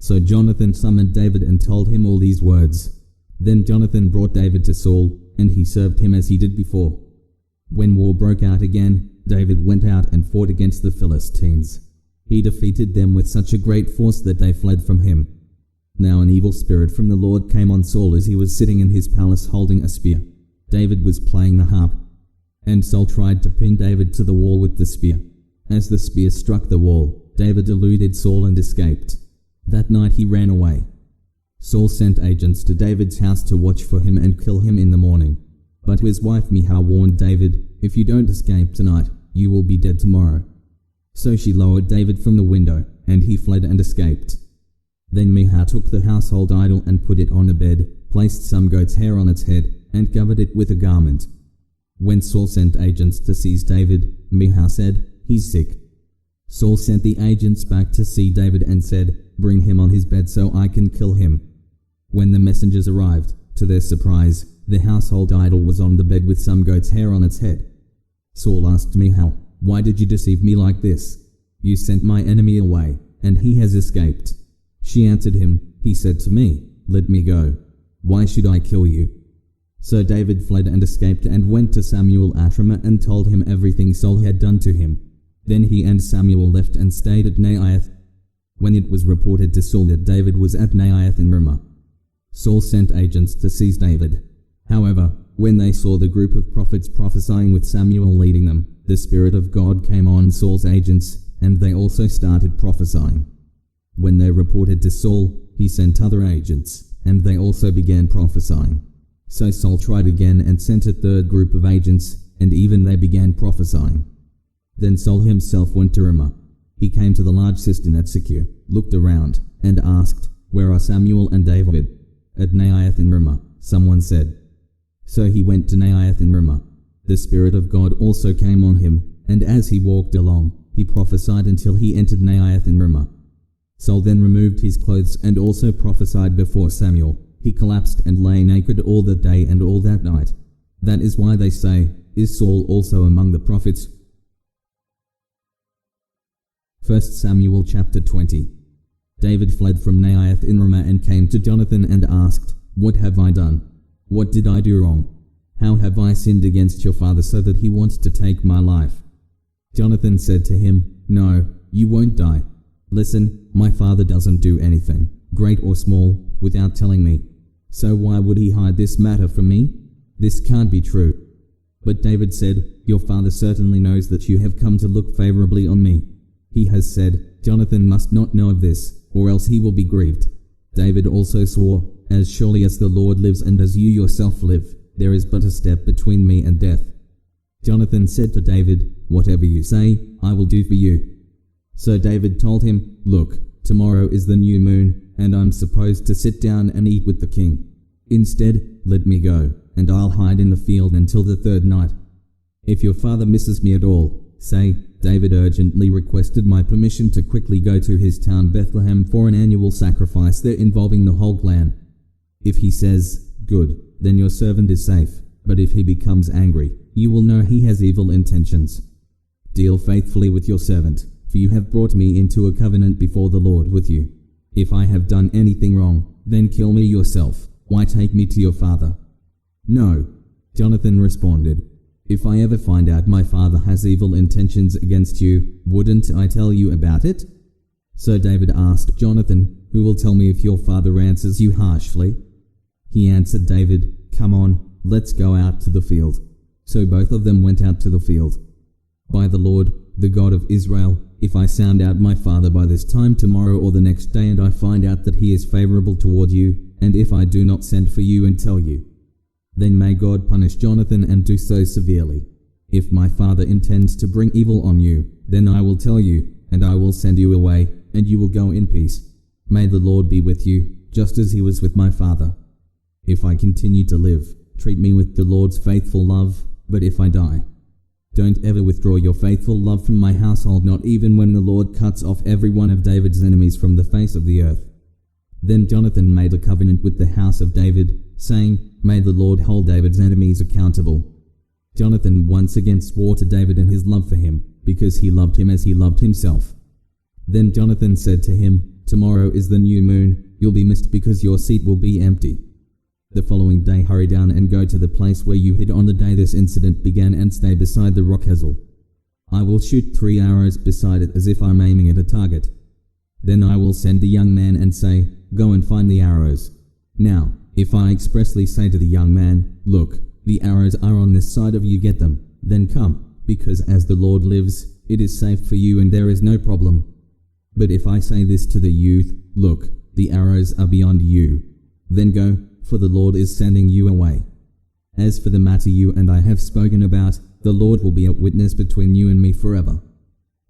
So Jonathan summoned David and told him all these words. Then Jonathan brought David to Saul, and he served him as he did before. When war broke out again, David went out and fought against the Philistines. He defeated them with such a great force that they fled from him. Now an evil spirit from the Lord came on Saul as he was sitting in his palace holding a spear. David was playing the harp, and Saul tried to pin David to the wall with the spear. As the spear struck the wall, David eluded Saul and escaped. That night he ran away. Saul sent agents to David's house to watch for him and kill him in the morning. But his wife Michal warned David, "If you don't escape tonight, you will be dead tomorrow." So she lowered David from the window, and he fled and escaped. Then Michal took the household idol and put it on a bed, placed some goat's hair on its head, and covered it with a garment. When Saul sent agents to seize David, Michal said, "He's sick." Saul sent the agents back to see David and said, "Bring him on his bed so I can kill him." When the messengers arrived, to their surprise, the household idol was on the bed with some goat's hair on its head. Saul asked Michal, "Why did you deceive me like this? You sent my enemy away, and he has escaped." She answered him, "He said to me, 'Let me go. Why should I kill you?'" So David fled and escaped and went to Samuel at Ramah and told him everything Saul had done to him. Then he and Samuel left and stayed at Naioth. When it was reported to Saul that David was at Naioth in Ramah, Saul sent agents to seize David. However, when they saw the group of prophets prophesying with Samuel leading them, the Spirit of God came on Saul's agents, and they also started prophesying. When they reported to Saul, he sent other agents, and they also began prophesying. So Saul tried again and sent a third group of agents, and even they began prophesying. Then Saul himself went to Ramah. He came to the large cistern at Secu, looked around, and asked, "Where are Samuel and David?" "At Naioth in Ramah," someone said. So he went to Naioth in Ramah. The Spirit of God also came on him, and as he walked along, he prophesied until he entered Naioth in Ramah. Saul then removed his clothes and also prophesied before Samuel. He collapsed and lay naked all that day and all that night. That is why they say, "Is Saul also among the prophets?" 1 Samuel chapter 20. David fled from Naioth in Ramah and came to Jonathan and asked, "What have I done? What did I do wrong? How have I sinned against your father so that he wants to take my life?" Jonathan said to him, "No, you won't die. Listen, my father doesn't do anything, great or small, without telling me. So why would he hide this matter from me? This can't be true." But David said, "Your father certainly knows that you have come to look favorably on me. He has said, 'Jonathan must not know of this, or else he will be grieved.'" David also swore, "As surely as the Lord lives and as you yourself live, there is but a step between me and death." Jonathan said to David, "Whatever you say, I will do for you." So David told him, "Look, tomorrow is the new moon, and I'm supposed to sit down and eat with the king. Instead, let me go, and I'll hide in the field until the third night. If your father misses me at all, say, 'David urgently requested my permission to quickly go to his town Bethlehem for an annual sacrifice there involving the whole clan.' If he says, 'Good,' then your servant is safe. But if he becomes angry, you will know he has evil intentions. Deal faithfully with your servant. for you have brought me into a covenant before the Lord with you. If I have done anything wrong, then kill me yourself. Why take me to your father?" "No," Jonathan responded. "If I ever find out my father has evil intentions against you, wouldn't I tell you about it?" So David asked Jonathan, "Who will tell me if your father answers you harshly?" He answered David, "Come on, let's go out to the field." So both of them went out to the field. "By the Lord, the God of Israel, if I sound out my father by this time tomorrow or the next day, and I find out that he is favorable toward you, and if I do not send for you and tell you, then may God punish Jonathan and do so severely. If my father intends to bring evil on you, then I will tell you, and I will send you away, and you will go in peace. May the Lord be with you, just as he was with my father. If I continue to live, treat me with the Lord's faithful love, but if I die, don't ever withdraw your faithful love from my household, not even when the Lord cuts off every one of David's enemies from the face of the earth." Then Jonathan made a covenant with the house of David, saying, "May the Lord hold David's enemies accountable." Jonathan once again swore to David and his love for him, because he loved him as he loved himself. Then Jonathan said to him, "Tomorrow is the new moon. You'll be missed because your seat will be empty. The following day hurry down and go to the place where you hid on the day this incident began and stay beside the rock Hazel. I will shoot 3 arrows beside it as if I'm aiming at a target. Then I will send the young man and say, 'Go and find the arrows.' Now, if I expressly say to the young man, 'Look, the arrows are on this side of you, get them,' then come, because as the Lord lives, it is safe for you and there is no problem. But if I say this to the youth, 'Look, the arrows are beyond you,' then go, for the Lord is sending you away. As for the matter you and I have spoken about, the Lord will be a witness between you and me forever."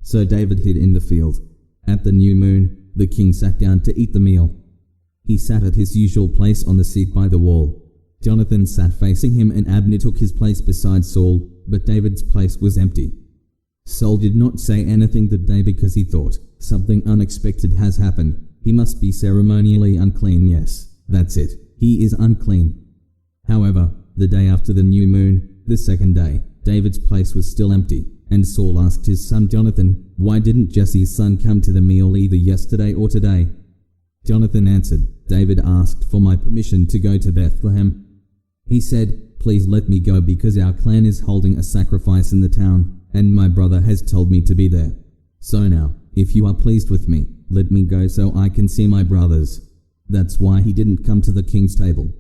So David hid in the field. At the new moon, the king sat down to eat the meal. He sat at his usual place on the seat by the wall. Jonathan sat facing him and Abner took his place beside Saul, but David's place was empty. Saul did not say anything that day because he thought, "Something unexpected has happened. He must be ceremonially unclean. Yes, that's it. He is unclean." However, the day after the new moon, the second day, David's place was still empty, and Saul asked his son Jonathan, "Why didn't Jesse's son come to the meal either yesterday or today?" Jonathan answered, "David asked for my permission to go to Bethlehem. He said, 'Please let me go because our clan is holding a sacrifice in the town, and my brother has told me to be there. So now, if you are pleased with me, let me go so I can see my brothers.' That's why he didn't come to the king's table."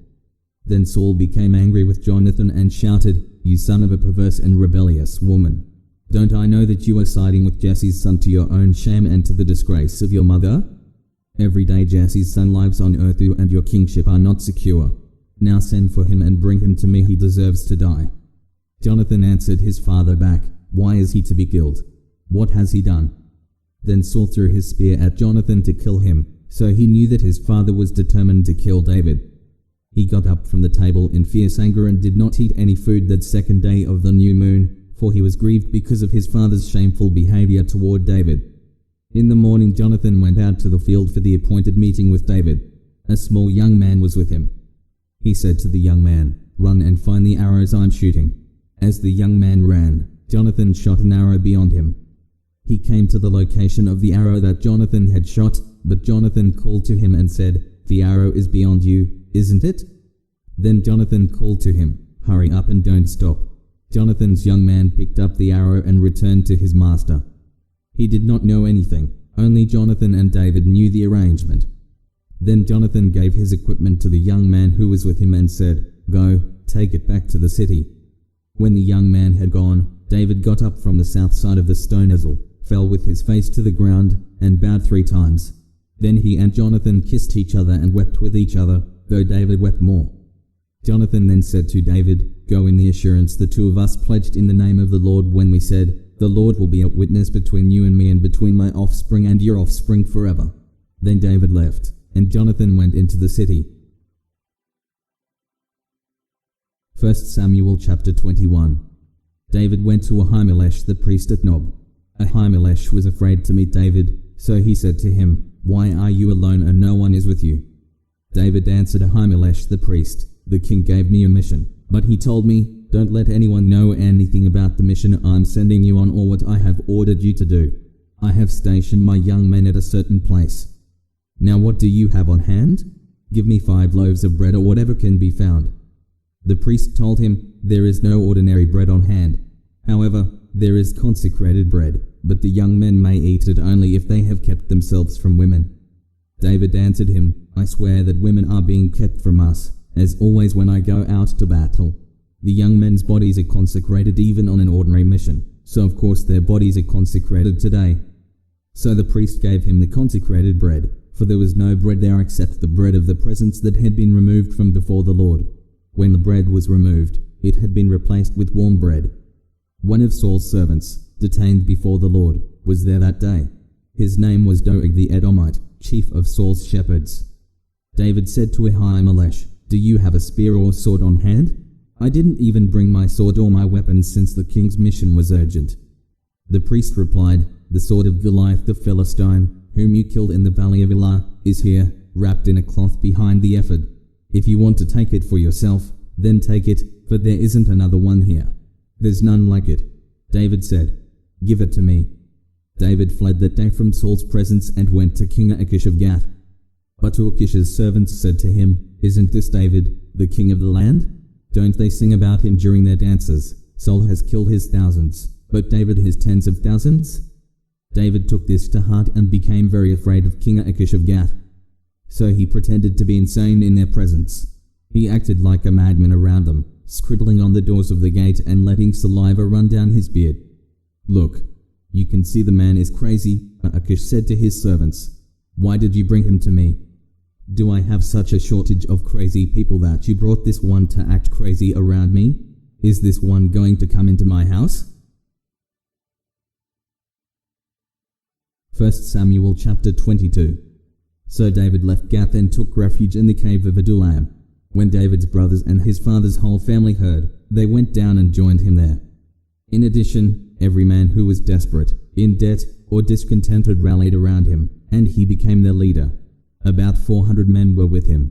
Then Saul became angry with Jonathan and shouted, "You son of a perverse and rebellious woman! Don't I know that you are siding with Jesse's son to your own shame and to the disgrace of your mother? Every day Jesse's son lives on earth, you and your kingship are not secure. Now send for him and bring him to me. He deserves to die." Jonathan answered his father back, "Why is he to be killed? What has he done?" Then Saul threw his spear at Jonathan to kill him, so he knew that his father was determined to kill David. He got up from the table in fierce anger and did not eat any food that second day of the new moon, for he was grieved because of his father's shameful behavior toward David. In the morning Jonathan went out to the field for the appointed meeting with David. A small young man was with him. He said to the young man, "Run and find the arrows I'm shooting." As the young man ran, Jonathan shot an arrow beyond him. He came to the location of the arrow that Jonathan had shot, but Jonathan called to him and said, "The arrow is beyond you, isn't it?" Then Jonathan called to him, "Hurry up and don't stop." Jonathan's young man picked up the arrow and returned to his master. He did not know anything, only Jonathan and David knew the arrangement. Then Jonathan gave his equipment to the young man who was with him and said, "Go, take it back to the city." When the young man had gone, David got up from the south side of the stone Hazel, fell with his face to the ground, and bowed 3 times. Then he and Jonathan kissed each other and wept with each other, though David wept more. Jonathan then said to David, "Go in the assurance the 2 of us pledged in the name of the Lord when we said, 'The Lord will be a witness between you and me and between my offspring and your offspring forever.'" Then David left, and Jonathan went into the city. 1 Samuel chapter 21. David went to Ahimelech the priest at Nob. Ahimelech was afraid to meet David, so he said to him, "Why are you alone and no one is with you?" David answered Ahimelech the priest, "The king gave me a mission, but he told me, 'Don't let anyone know anything about the mission I'm sending you on or what I have ordered you to do.' I have stationed my young men at a certain place. Now what do you have on hand? Give me 5 loaves of bread or whatever can be found." The priest told him, "There is no ordinary bread on hand. However, there is consecrated bread, but the young men may eat it only if they have kept themselves from women." David answered him, "I swear that women are being kept from us, as always when I go out to battle. The young men's bodies are consecrated even on an ordinary mission, so of course their bodies are consecrated today." So the priest gave him the consecrated bread, for there was no bread there except the bread of the presence that had been removed from before the Lord. When the bread was removed, it had been replaced with warm bread. One of Saul's servants, detained before the Lord, was there that day. His name was Doeg the Edomite, chief of Saul's shepherds. David said to Ahimelech, "Do you have a spear or sword on hand?" "I didn't even bring my sword or my weapons since the king's mission was urgent." The priest replied, "The sword of Goliath the Philistine, whom you killed in the valley of Elah, is here, wrapped in a cloth behind the ephod. If you want to take it for yourself, then take it, for there isn't another one here. There's none like it." David said, "Give it to me." David fled that day from Saul's presence and went to King Achish of Gath. But Achish's servants said to him, "Isn't this David, the king of the land? Don't they sing about him during their dances? Saul has killed his thousands, but David his tens of thousands." David took this to heart and became very afraid of King Achish of Gath. So he pretended to be insane in their presence. He acted like a madman around them, scribbling on the doors of the gate and letting saliva run down his beard. "Look, you can see the man is crazy," Achish said to his servants. "Why did you bring him to me? Do I have such a shortage of crazy people that you brought this one to act crazy around me? Is this one going to come into my house?" 1 Samuel chapter 22. So David left Gath and took refuge in the cave of Adullam. When David's brothers and his father's whole family heard, they went down and joined him there. In addition, every man who was desperate, in debt, or discontented rallied around him, and he became their leader. About 400 men were with him.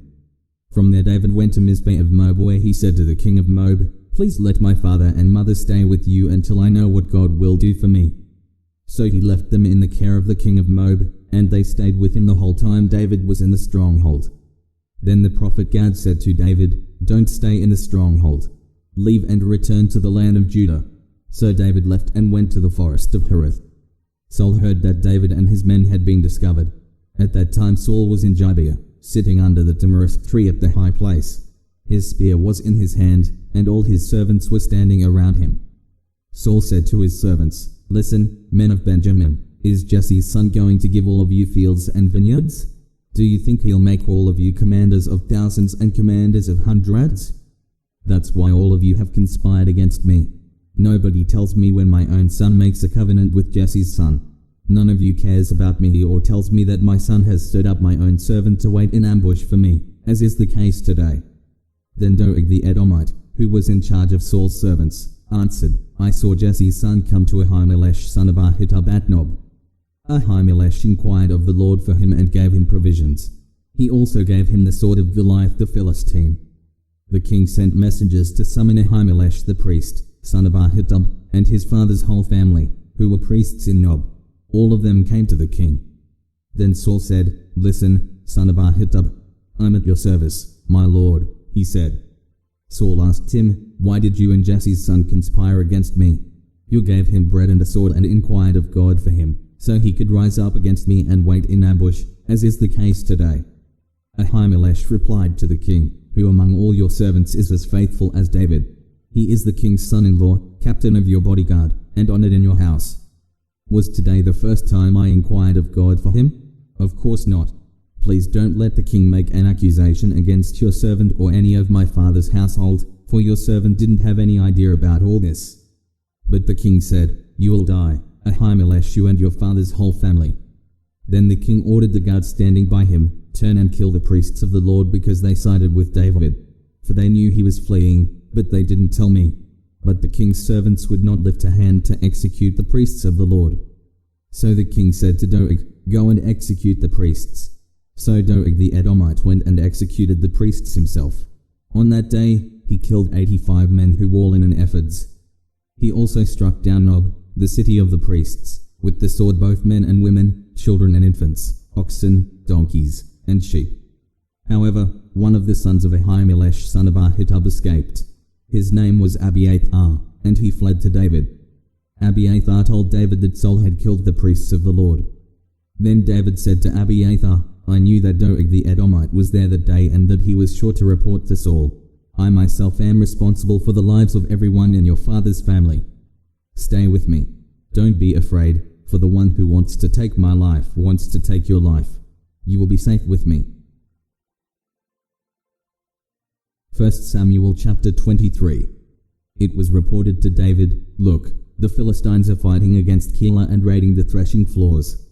From there David went to Mizpeh of Moab, where he said to the king of Moab, "Please let my father and mother stay with you until I know what God will do for me." So he left them in the care of the king of Moab, and they stayed with him the whole time David was in the stronghold. Then the prophet Gad said to David, "Don't stay in the stronghold. Leave and return to the land of Judah." So David left and went to the forest of Hereth. Saul heard that David and his men had been discovered. At that time Saul was in Gibeah, sitting under the tamarisk tree at the high place. His spear was in his hand, and all his servants were standing around him. Saul said to his servants, "Listen, men of Benjamin, is Jesse's son going to give all of you fields and vineyards? Do you think he'll make all of you commanders of thousands and commanders of hundreds? That's why all of you have conspired against me. Nobody tells me when my own son makes a covenant with Jesse's son. None of you cares about me or tells me that my son has stood up my own servant to wait in ambush for me, as is the case today." Then Doeg the Edomite, who was in charge of Saul's servants, answered, "I saw Jesse's son come to Ahimelech son of Ahitub at Nob." Ahimelech inquired of the Lord for him and gave him provisions. He also gave him the sword of Goliath the Philistine. The king sent messengers to summon Ahimelech the priest, son of Ahitub, and his father's whole family, who were priests in Nob. All of them came to the king. Then Saul said, "Listen, son of Ahitub, I'm at your service, my lord," he said. Saul asked him, "Why did you and Jesse's son conspire against me?" "You gave him bread and a sword and inquired of God for him, so he could rise up against me and wait in ambush, as is the case today." Ahimelech replied to the king, "Who among all your servants is as faithful as David? He is the king's son-in-law, captain of your bodyguard, and honored in your house. Was today the first time I inquired of God for him? Of course not. Please don't let the king make an accusation against your servant or any of my father's household, for your servant didn't have any idea about all this." But the king said, "You will die, Ahimelech, you and your father's whole family." Then the king ordered the guards standing by him, "Turn and kill the priests of the Lord because they sided with David." For they knew he was fleeing, but they didn't tell me. But the king's servants would not lift a hand to execute the priests of the Lord. So the king said to Doeg, "Go and execute the priests." So Doeg the Edomite went and executed the priests himself. On that day he killed 85 men who wore linen ephods. He also struck down Nob, the city of the priests, with the sword both men and women, children and infants, oxen, donkeys, and sheep. However, one of the sons of Ahimelech son of Ahitub escaped. His name was Abiathar, and he fled to David. Abiathar told David that Saul had killed the priests of the Lord. Then David said to Abiathar, I knew that Doeg the Edomite was there that day and that he was sure to report to Saul. I myself am responsible for the lives of everyone in your father's family. Stay with me. Don't be afraid, for the one who wants to take my life wants to take your life. You will be safe with me. 1 Samuel chapter 23. It was reported to David, Look, the Philistines are fighting against Keilah and raiding the threshing floors.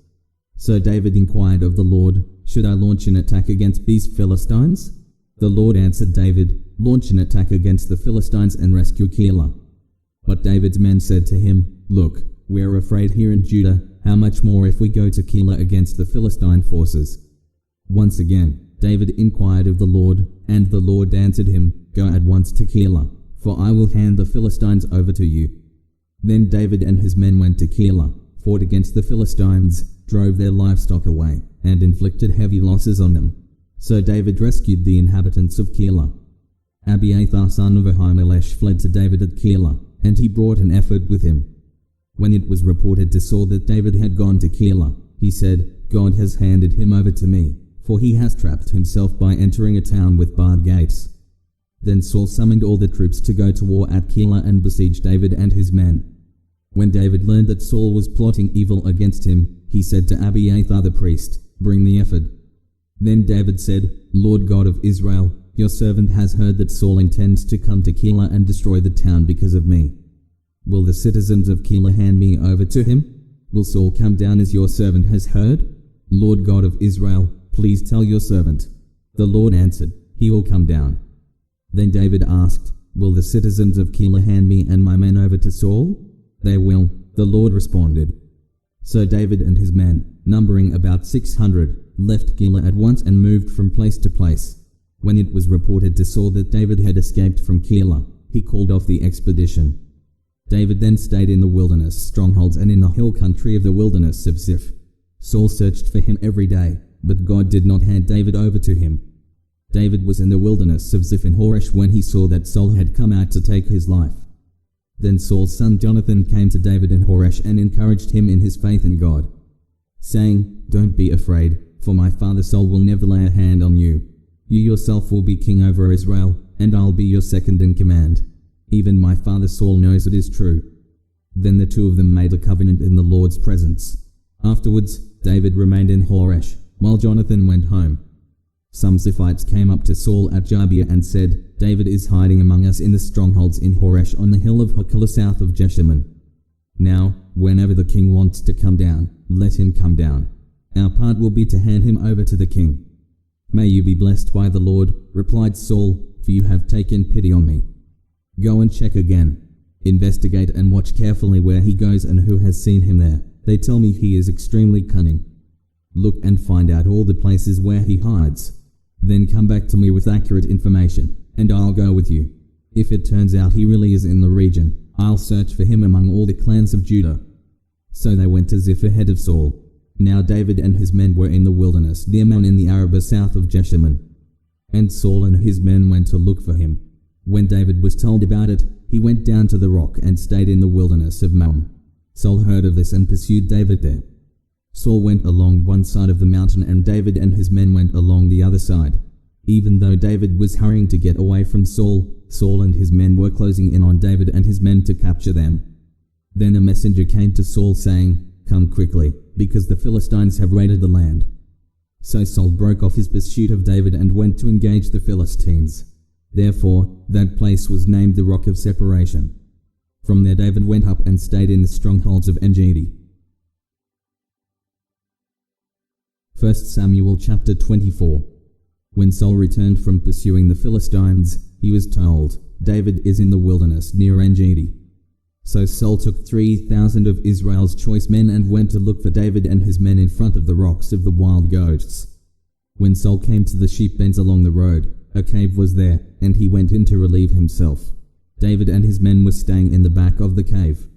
So David inquired of the Lord, Should I launch an attack against these Philistines? The Lord answered David, Launch an attack against the Philistines and rescue Keilah. But David's men said to him, Look, we are afraid here in Judah, how much more if we go to Keilah against the Philistine forces? Once again, David inquired of the Lord, and the Lord answered him, Go at once to Keilah, for I will hand the Philistines over to you. Then David and his men went to Keilah, fought against the Philistines, drove their livestock away, and inflicted heavy losses on them. So David rescued the inhabitants of Keilah. Abiathar son of Ahimelech fled to David at Keilah, and he brought an ephod with him. When it was reported to Saul that David had gone to Keilah, he said, God has handed him over to me, for he has trapped himself by entering a town with barred gates. Then Saul summoned all the troops to go to war at Keilah and besiege David and his men. When David learned that Saul was plotting evil against him, he said to Abiathar the priest, Bring the ephod. Then David said, Lord God of Israel, your servant has heard that Saul intends to come to Keilah and destroy the town because of me. Will the citizens of Keilah hand me over to him? Will Saul come down as your servant has heard? Lord God of Israel, please tell your servant. The Lord answered, He will come down. Then David asked, Will the citizens of Keilah hand me and my men over to Saul? They will, the Lord responded. So David and his men, numbering about 600, left Keilah at once and moved from place to place. When it was reported to Saul that David had escaped from Keilah, he called off the expedition. David then stayed in the wilderness strongholds and in the hill country of the wilderness of Ziph. Saul searched for him every day, but God did not hand David over to him. David was in the wilderness of Ziph in Horesh when he saw that Saul had come out to take his life. Then Saul's son Jonathan came to David in Horesh and encouraged him in his faith in God, saying, Don't be afraid, for my father Saul will never lay a hand on you. You yourself will be king over Israel, and I'll be your second in command. Even my father Saul knows it is true. Then the two of them made a covenant in the Lord's presence. Afterwards, David remained in Horesh, while Jonathan went home. Some Ziphites came up to Saul at Gibeah and said, David is hiding among us in the strongholds in Horesh on the hill of Hachilah south of Jeshimon. Now, whenever the king wants to come down, let him come down. Our part will be to hand him over to the king. May you be blessed by the Lord, replied Saul, for you have taken pity on me. Go and check again. Investigate and watch carefully where he goes and who has seen him there. They tell me he is extremely cunning. Look and find out all the places where he hides. Then come back to me with accurate information, and I'll go with you. If it turns out he really is in the region, I'll search for him among all the clans of Judah. So they went to Ziph ahead of Saul. Now David and his men were in the wilderness near Maon in the Arabah south of Jeshimon. And Saul and his men went to look for him. When David was told about it, he went down to the rock and stayed in the wilderness of Maon. Saul heard of this and pursued David there. Saul went along one side of the mountain and David and his men went along the other side. Even though David was hurrying to get away from Saul, Saul and his men were closing in on David and his men to capture them. Then a messenger came to Saul saying, Come quickly, because the Philistines have raided the land. So Saul broke off his pursuit of David and went to engage the Philistines. Therefore, that place was named the Rock of Separation. From there David went up and stayed in the strongholds of En-Gedi. 1 Samuel chapter 24. When Saul returned from pursuing the Philistines, he was told, David is in the wilderness near En-Gedi. So Saul took 3,000 of Israel's choice men and went to look for David and his men in front of the rocks of the wild goats. When Saul came to the sheep pens along the road, a cave was there, and he went in to relieve himself. David and his men were staying in the back of the cave.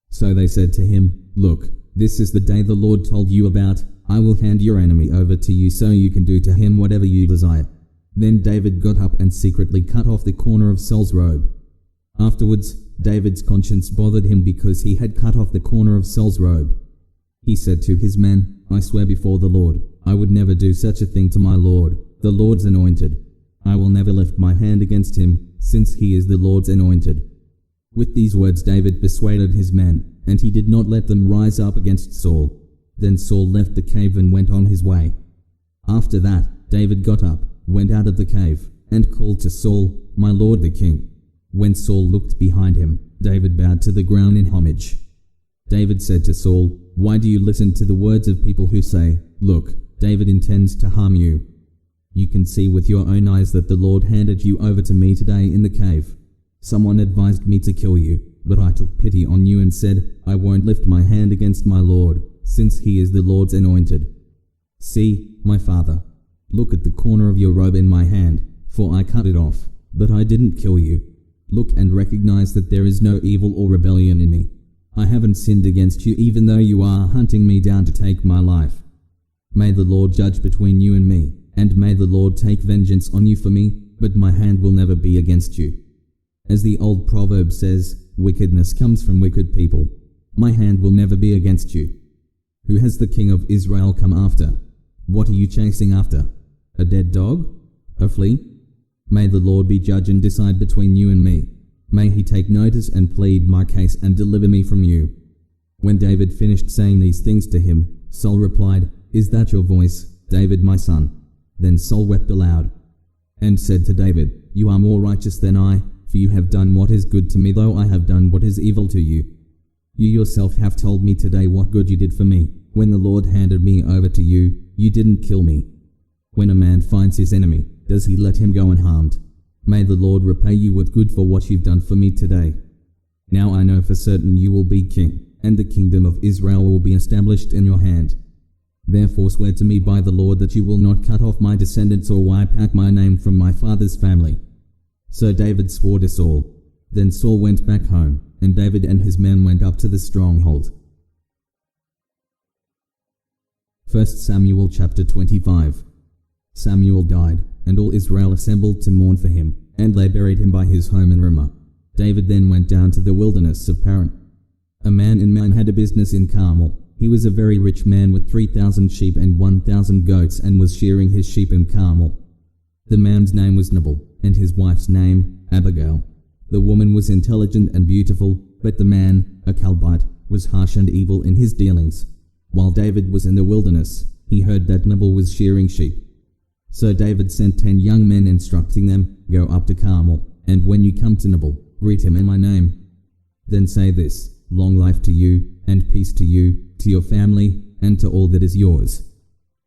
So they said to him, Look, This is the day the Lord told you about. I will hand your enemy over to you so you can do to him whatever you desire." Then David got up and secretly cut off the corner of Saul's robe. Afterwards, David's conscience bothered him because he had cut off the corner of Saul's robe. He said to his men, "I swear before the Lord, I would never do such a thing to my Lord, the Lord's anointed. I will never lift my hand against him, since he is the Lord's anointed." With these words David persuaded his men, and he did not let them rise up against Saul. Then Saul left the cave and went on his way. After that, David got up, went out of the cave, and called to Saul, "My lord the king." When Saul looked behind him, David bowed to the ground in homage. David said to Saul, "Why do you listen to the words of people who say, 'Look, David intends to harm you'? You can see with your own eyes that the Lord handed you over to me today in the cave. Someone advised me to kill you, but I took pity on you and said, 'I won't lift my hand against my Lord, since he is the Lord's anointed.' See, my father, look at the corner of your robe in my hand, for I cut it off, but I didn't kill you. Look and recognize that there is no evil or rebellion in me. I haven't sinned against you even though you are hunting me down to take my life. May the Lord judge between you and me, and may the Lord take vengeance on you for me, but my hand will never be against you. As the old proverb says, wickedness comes from wicked people. My hand will never be against you. Who has the king of Israel come after? What are you chasing after? A dead dog? A flea? May the Lord be judge and decide between you and me. May he take notice and plead my case and deliver me from you." When David finished saying these things to him, Saul replied, "Is that your voice, David my son?" Then Saul wept aloud, and said to David, "You are more righteous than I, for you have done what is good to me though I have done what is evil to you. You yourself have told me today what good you did for me. When the Lord handed me over to you, you didn't kill me. When a man finds his enemy, does he let him go unharmed? May the Lord repay you with good for what you've done for me today. Now I know for certain you will be king, and the kingdom of Israel will be established in your hand. Therefore swear to me by the Lord that you will not cut off my descendants or wipe out my name from my father's family." So David swore to Saul. Then Saul went back home, and David and his men went up to the stronghold. 1 Samuel chapter 25. Samuel died, and all Israel assembled to mourn for him, and they buried him by his home in Ramah. David then went down to the wilderness of Paran. A man in Man had a business in Carmel. He was a very rich man with 3,000 sheep and 1,000 goats, and was shearing his sheep in Carmel. The man's name was Nabal, and his wife's name Abigail. The woman was intelligent and beautiful, but the man, a Calbite, was harsh and evil in his dealings. While David was in the wilderness, he heard that Nabal was shearing sheep. So David sent 10 young men, instructing them, "Go up to Carmel, and when you come to Nabal, greet him in my name. Then say this, 'Long life to you, and peace to you, to your family, and to all that is yours.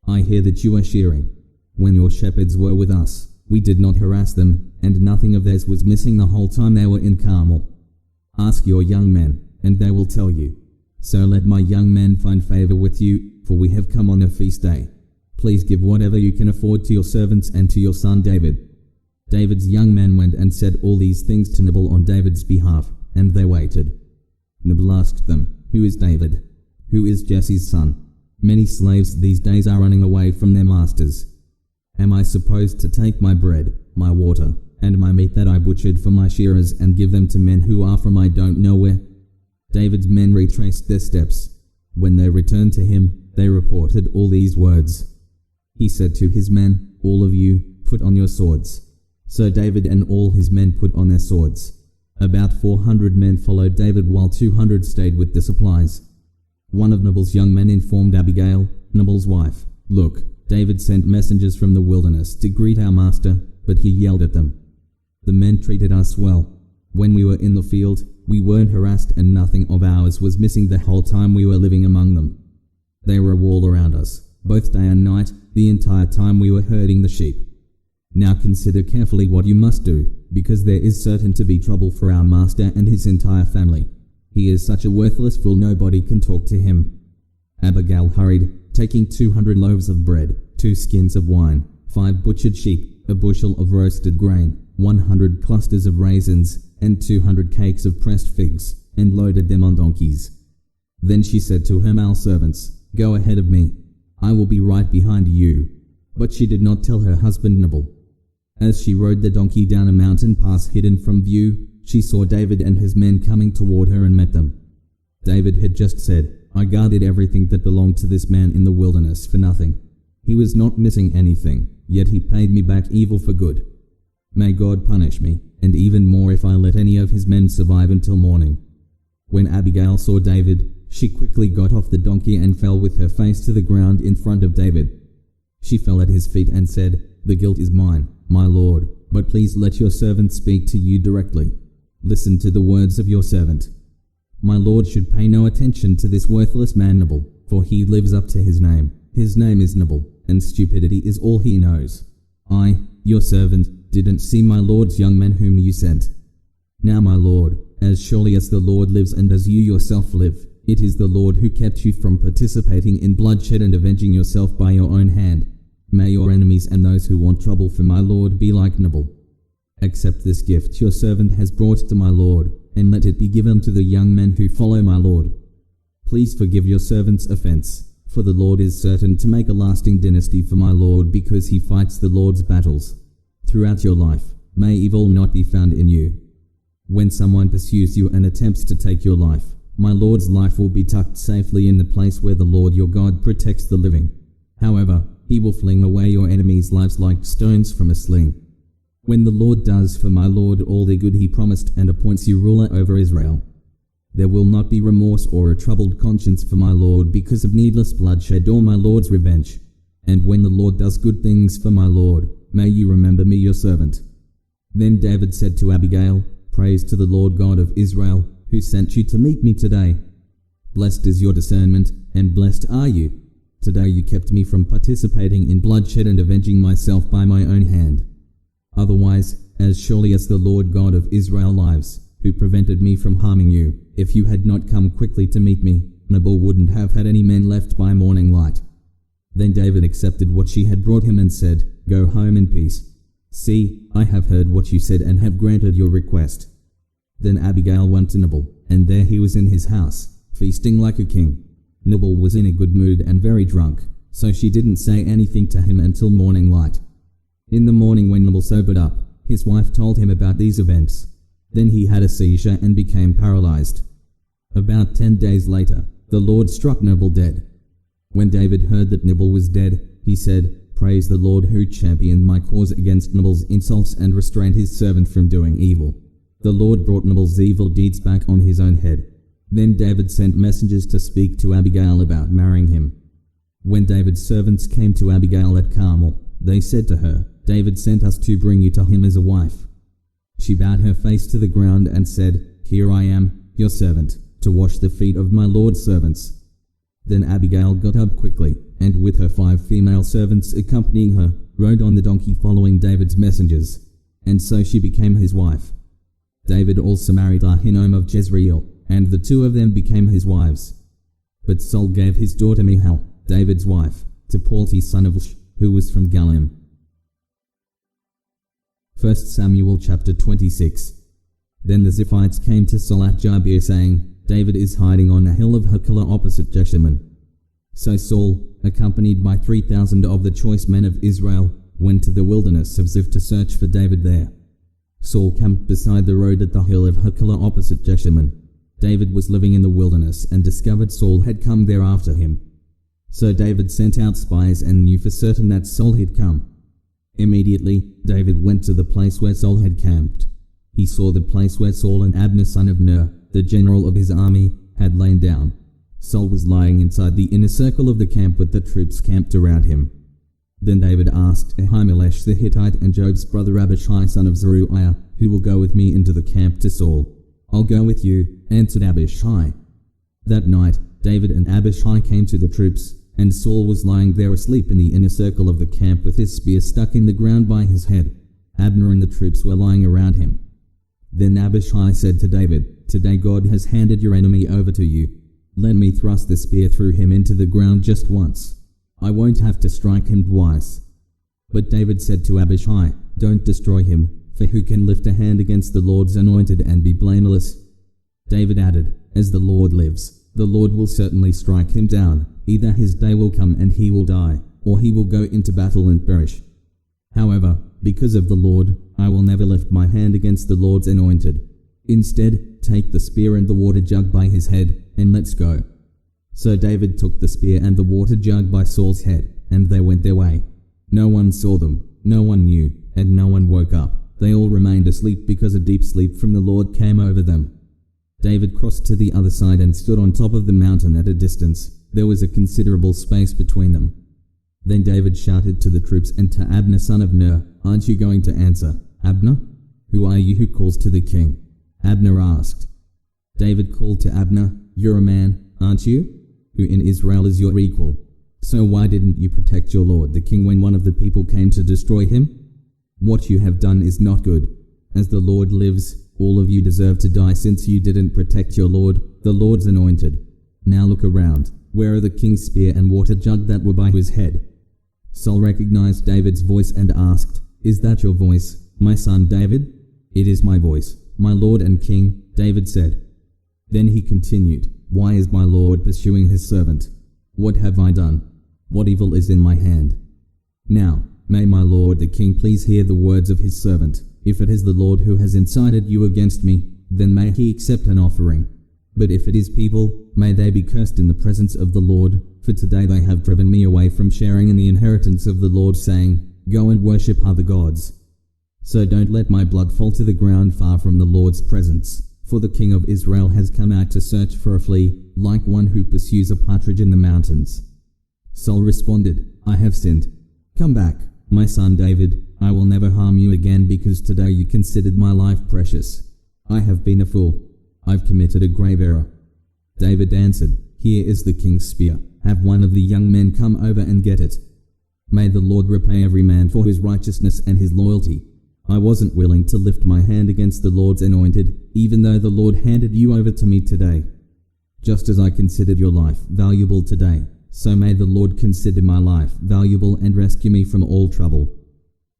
I hear that you are shearing. When your shepherds were with us, we did not harass them, and nothing of theirs was missing the whole time they were in Carmel. Ask your young men, and they will tell you. So let my young men find favor with you, for we have come on a feast day. Please give whatever you can afford to your servants and to your son David." David's young men went and said all these things to Nabal on David's behalf, and they waited. Nabal asked them, "Who is David? Who is Jesse's son? Many slaves these days are running away from their masters. Am I supposed to take my bread, my water, and my meat that I butchered for my shearers and give them to men who are from I don't know where?" David's men retraced their steps. When they returned to him, they reported all these words. He said to his men, "All of you, put on your swords." So David and all his men put on their swords. About 400 men followed David, while 200 stayed with the supplies. One of Nabal's young men informed Abigail, Nabal's wife, "Look, David sent messengers from the wilderness to greet our master, but he yelled at them. The men treated us well. When we were in the field, we weren't harassed, and nothing of ours was missing the whole time we were living among them. They were a wall around us, both day and night, the entire time we were herding the sheep. Now consider carefully what you must do, because there is certain to be trouble for our master and his entire family. He is such a worthless fool, nobody can talk to him." Abigail hurried, taking 200 loaves of bread, 2 skins of wine, 5 butchered sheep, a bushel of roasted grain, 100 clusters of raisins, and 200 cakes of pressed figs, and loaded them on donkeys. Then she said to her male servants, "Go ahead of me. I will be right behind you." But she did not tell her husband Nabal. As she rode the donkey down a mountain pass hidden from view, she saw David and his men coming toward her and met them. David had just said, "I guarded everything that belonged to this man in the wilderness for nothing. He was not missing anything, yet he paid me back evil for good. May God punish me, and even more if I let any of his men survive until morning." When Abigail saw David, she quickly got off the donkey and fell with her face to the ground in front of David. She fell at his feet and said, "The guilt is mine, my lord, but please let your servant speak to you directly. Listen to the words of your servant. My lord should pay no attention to this worthless man Nabal, for he lives up to his name. His name is Nabal, and stupidity is all he knows. I, your servant, didn't see my lord's young men whom you sent. Now my lord, as surely as the Lord lives and as you yourself live, it is the Lord who kept you from participating in bloodshed and avenging yourself by your own hand. May your enemies and those who want trouble for my lord be like Nabal. Accept this gift your servant has brought to my lord, and let it be given to the young men who follow my lord. Please forgive your servant's offense, for the Lord is certain to make a lasting dynasty for my lord because he fights the Lord's battles. Throughout your life, may evil not be found in you. When someone pursues you and attempts to take your life, my lord's life will be tucked safely in the place where the Lord your God protects the living. However, he will fling away your enemies' lives like stones from a sling. When the Lord does for my lord all the good he promised and appoints you ruler over Israel, there will not be remorse or a troubled conscience for my lord because of needless bloodshed or my lord's revenge. And when the Lord does good things for my lord, may you remember me your servant." Then David said to Abigail, "Praise to the Lord God of Israel, who sent you to meet me today. Blessed is your discernment, and blessed are you. Today you kept me from participating in bloodshed and avenging myself by my own hand. Otherwise, as surely as the Lord God of Israel lives, who prevented me from harming you, if you had not come quickly to meet me, Nabal wouldn't have had any men left by morning light." Then David accepted what she had brought him and said, "Go home in peace. See, I have heard what you said and have granted your request." Then Abigail went to Nabal, and there he was in his house, feasting like a king. Nabal was in a good mood and very drunk, so she didn't say anything to him until morning light. In the morning when Nabal sobered up, his wife told him about these events. Then he had a seizure and became paralyzed. About 10 days later, the Lord struck Nabal dead. When David heard that Nabal was dead, he said, "Praise the Lord who championed my cause against Nabal's insults and restrained his servant from doing evil. The Lord brought Nabal's evil deeds back on his own head." Then David sent messengers to speak to Abigail about marrying him. When David's servants came to Abigail at Carmel, they said to her, "David sent us to bring you to him as a wife." She bowed her face to the ground and said, "Here I am, your servant, to wash the feet of my lord's servants." Then Abigail got up quickly, and with her 5 female servants accompanying her, rode on the donkey following David's messengers, and so she became his wife. David also married Ahinoam of Jezreel, and the 2 of them became his wives. But Saul gave his daughter Michal, David's wife, to Palti son of Ish, who was from Galim. 1 Samuel chapter 26. Then the Ziphites came to Saul at Gibeah, saying, "David is hiding on a hill of Hachilah opposite Jeshimon." So Saul, accompanied by 3,000 of the choice men of Israel, went to the wilderness of Ziph to search for David there. Saul camped beside the road at the hill of Hachilah opposite Jeshimon. David was living in the wilderness and discovered Saul had come there after him. So David sent out spies and knew for certain that Saul had come. Immediately, David went to the place where Saul had camped. He saw the place where Saul and Abner son of Ner, the general of his army, had lain down. Saul was lying inside the inner circle of the camp with the troops camped around him. Then David asked Ahimelech the Hittite and Joab's brother Abishai son of Zeruiah, "Who will go with me into the camp to Saul?" "I'll go with you," answered Abishai. That night, David and Abishai came to the troops, and Saul was lying there asleep in the inner circle of the camp with his spear stuck in the ground by his head. Abner and the troops were lying around him. Then Abishai said to David, "Today God has handed your enemy over to you. Let me thrust the spear through him into the ground just once. I won't have to strike him twice." But David said to Abishai, "Don't destroy him, for who can lift a hand against the Lord's anointed and be blameless?" David added, "As the Lord lives, the Lord will certainly strike him down. Either his day will come and he will die, or he will go into battle and perish. However, because of the Lord, I will never lift my hand against the Lord's anointed. Instead, take the spear and the water jug by his head, and let's go." So David took the spear and the water jug by Saul's head, and they went their way. No one saw them, no one knew, and no one woke up. They all remained asleep because a deep sleep from the Lord came over them. David crossed to the other side and stood on top of the mountain at a distance. There was a considerable space between them. Then David shouted to the troops and to Abner son of Ner, "Aren't you going to answer, Abner? Who are you who calls to the king?" Abner asked. David called to Abner, "You're a man, aren't you? Who in Israel is your equal? So why didn't you protect your lord the king when one of the people came to destroy him? What you have done is not good. As the Lord lives, all of you deserve to die since you didn't protect your lord, the Lord's anointed. Now look around. Where are the king's spear and water jug that were by his head?" Saul recognized David's voice and asked, "Is that your voice, my son David?" "It is my voice, my lord and king," David said. Then he continued, "Why is my lord pursuing his servant? What have I done? What evil is in my hand? Now, may my lord the king please hear the words of his servant. If it is the Lord who has incited you against me, then may he accept an offering. But if it is people, may they be cursed in the presence of the Lord, for today they have driven me away from sharing in the inheritance of the Lord, saying, 'Go and worship other gods.' So don't let my blood fall to the ground far from the Lord's presence, for the king of Israel has come out to search for a flea, like one who pursues a partridge in the mountains." Saul responded, "I have sinned. Come back, my son David. I will never harm you again because today you considered my life precious. I have been a fool. I've committed a grave error." David answered, "Here is the king's spear. Have one of the young men come over and get it. May the Lord repay every man for his righteousness and his loyalty. I wasn't willing to lift my hand against the Lord's anointed, even though the Lord handed you over to me today. Just as I considered your life valuable today, so may the Lord consider my life valuable and rescue me from all trouble."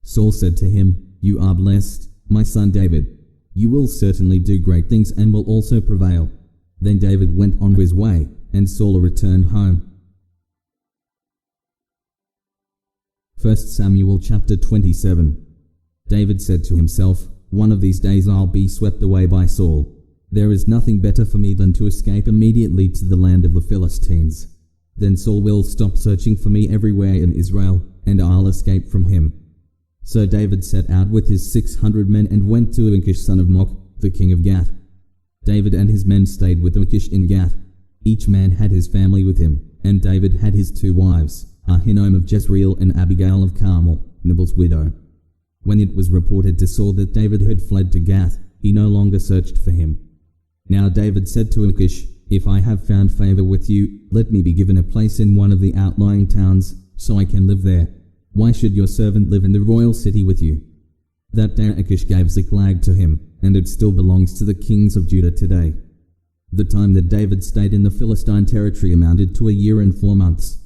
Saul said to him, "You are blessed, my son David. You will certainly do great things and will also prevail." Then David went on his way, and Saul returned home. 1 Samuel chapter 27. David said to himself, "One of these days I'll be swept away by Saul. There is nothing better for me than to escape immediately to the land of the Philistines. Then Saul will stop searching for me everywhere in Israel, and I'll escape from him." So David set out with his 600 men and went to Achish son of Maok, the king of Gath. David and his men stayed with Achish in Gath. Each man had his family with him, and David had his 2 wives, Ahinoam of Jezreel and Abigail of Carmel, Nabal's widow. When it was reported to Saul that David had fled to Gath, he no longer searched for him. Now David said to Achish, "If I have found favor with you, let me be given a place in one of the outlying towns, so I can live there. Why should your servant live in the royal city with you?" That day Achish gave Ziklag to him, and it still belongs to the kings of Judah today. The time that David stayed in the Philistine territory amounted to 1 year and 4 months.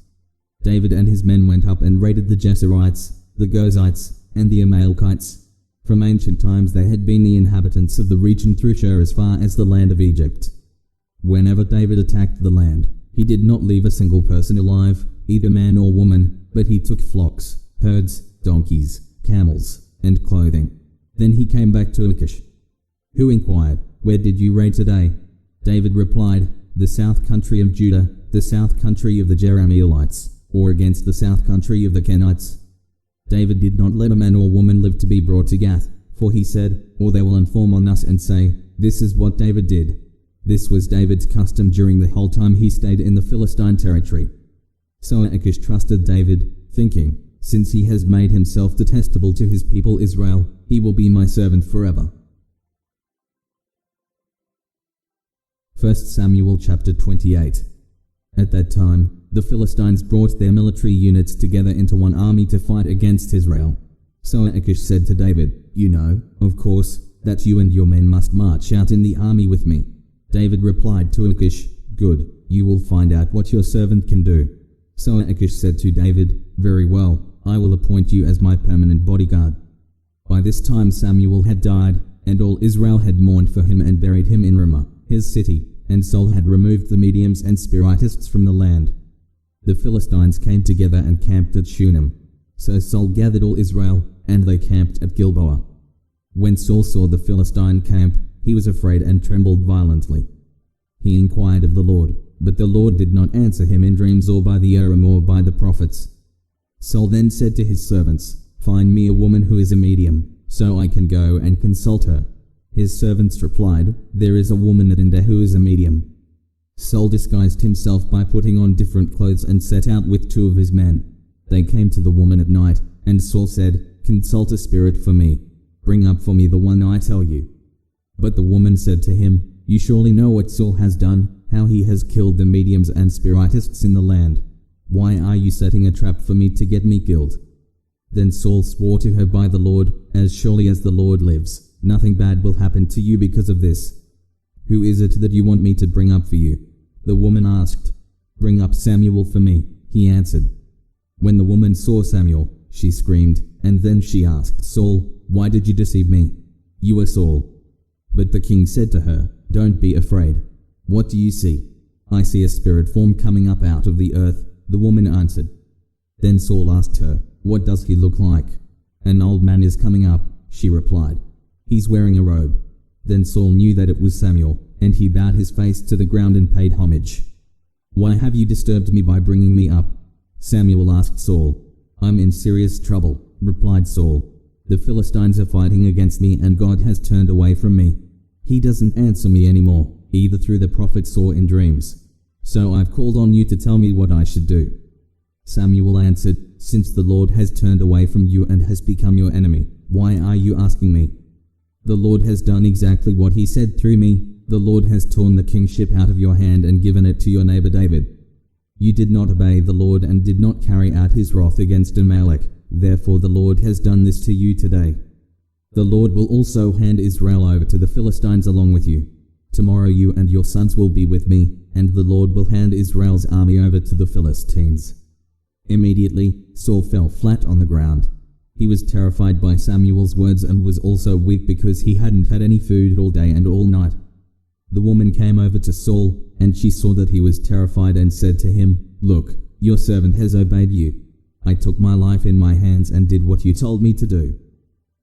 David and his men went up and raided the Jeserites, the Girzites, and the Amalekites. From ancient times they had been the inhabitants of the region through Shur as far as the land of Egypt. Whenever David attacked the land, he did not leave a single person alive, either man or woman, but he took flocks, herds, donkeys, camels, and clothing. Then he came back to Achish, who inquired, "Where did you raid today?" David replied, "The south country of Judah, the south country of the Jerahmeelites, or against the south country of the Kenites." David did not let a man or woman live to be brought to Gath, for he said, "Or they will inform on us and say, 'This is what David did.'" This was David's custom during the whole time he stayed in the Philistine territory. So Achish trusted David, thinking, "Since he has made himself detestable to his people Israel, he will be my servant forever." 1 Samuel chapter 28. At that time, the Philistines brought their military units together into one army to fight against Israel. So Achish said to David, "You know, of course, that you and your men must march out in the army with me." David replied to Achish, "Good, you will find out what your servant can do." So Achish said to David, "Very well, I will appoint you as my permanent bodyguard." By this time Samuel had died, and all Israel had mourned for him and buried him in Ramah, his city, and Saul had removed the mediums and spiritists from the land. The Philistines came together and camped at Shunem. So Saul gathered all Israel, and they camped at Gilboa. When Saul saw the Philistine camp, he was afraid and trembled violently. He inquired of the Lord, but the Lord did not answer him in dreams or by the Urim or by the prophets. Saul then said to his servants, "Find me a woman who is a medium, so I can go and consult her." His servants replied, "There is a woman at Endor who is a medium." Saul disguised himself by putting on different clothes and set out with 2 of his men. They came to the woman at night, and Saul said, "Consult a spirit for me. Bring up for me the one I tell you." But the woman said to him, "You surely know what Saul has done, how he has killed the mediums and spiritists in the land. Why are you setting a trap for me to get me killed?" Then Saul swore to her by the Lord, "As surely as the Lord lives, nothing bad will happen to you because of this. Who is it that you want me to bring up for you?" The woman asked. "Bring up Samuel for me," he answered. When the woman saw Samuel, she screamed, and then she asked Saul, "Why did you deceive me? You are Saul." But the king said to her, "Don't be afraid. What do you see?" "I see a spirit form coming up out of the earth," the woman answered. Then Saul asked her, "What does he look like?" "An old man is coming up," she replied. "He's wearing a robe." Then Saul knew that it was Samuel, and he bowed his face to the ground and paid homage. "Why have you disturbed me by bringing me up?" Samuel asked Saul. "I'm in serious trouble," replied Saul. "The Philistines are fighting against me, and God has turned away from me. He doesn't answer me anymore, either through the prophets or in dreams. So I've called on you to tell me what I should do." Samuel answered, "Since the Lord has turned away from you and has become your enemy, why are you asking me? The Lord has done exactly what he said through me. The Lord has torn the kingship out of your hand and given it to your neighbor David. You did not obey the Lord and did not carry out his wrath against Amalek. Therefore the Lord has done this to you today. The Lord will also hand Israel over to the Philistines along with you. Tomorrow you and your sons will be with me, and the Lord will hand Israel's army over to the Philistines." Immediately Saul fell flat on the ground. He was terrified by Samuel's words and was also weak because he hadn't had any food all day and all night. The woman came over to Saul, and she saw that he was terrified and said to him, "Look, your servant has obeyed you. I took my life in my hands and did what you told me to do.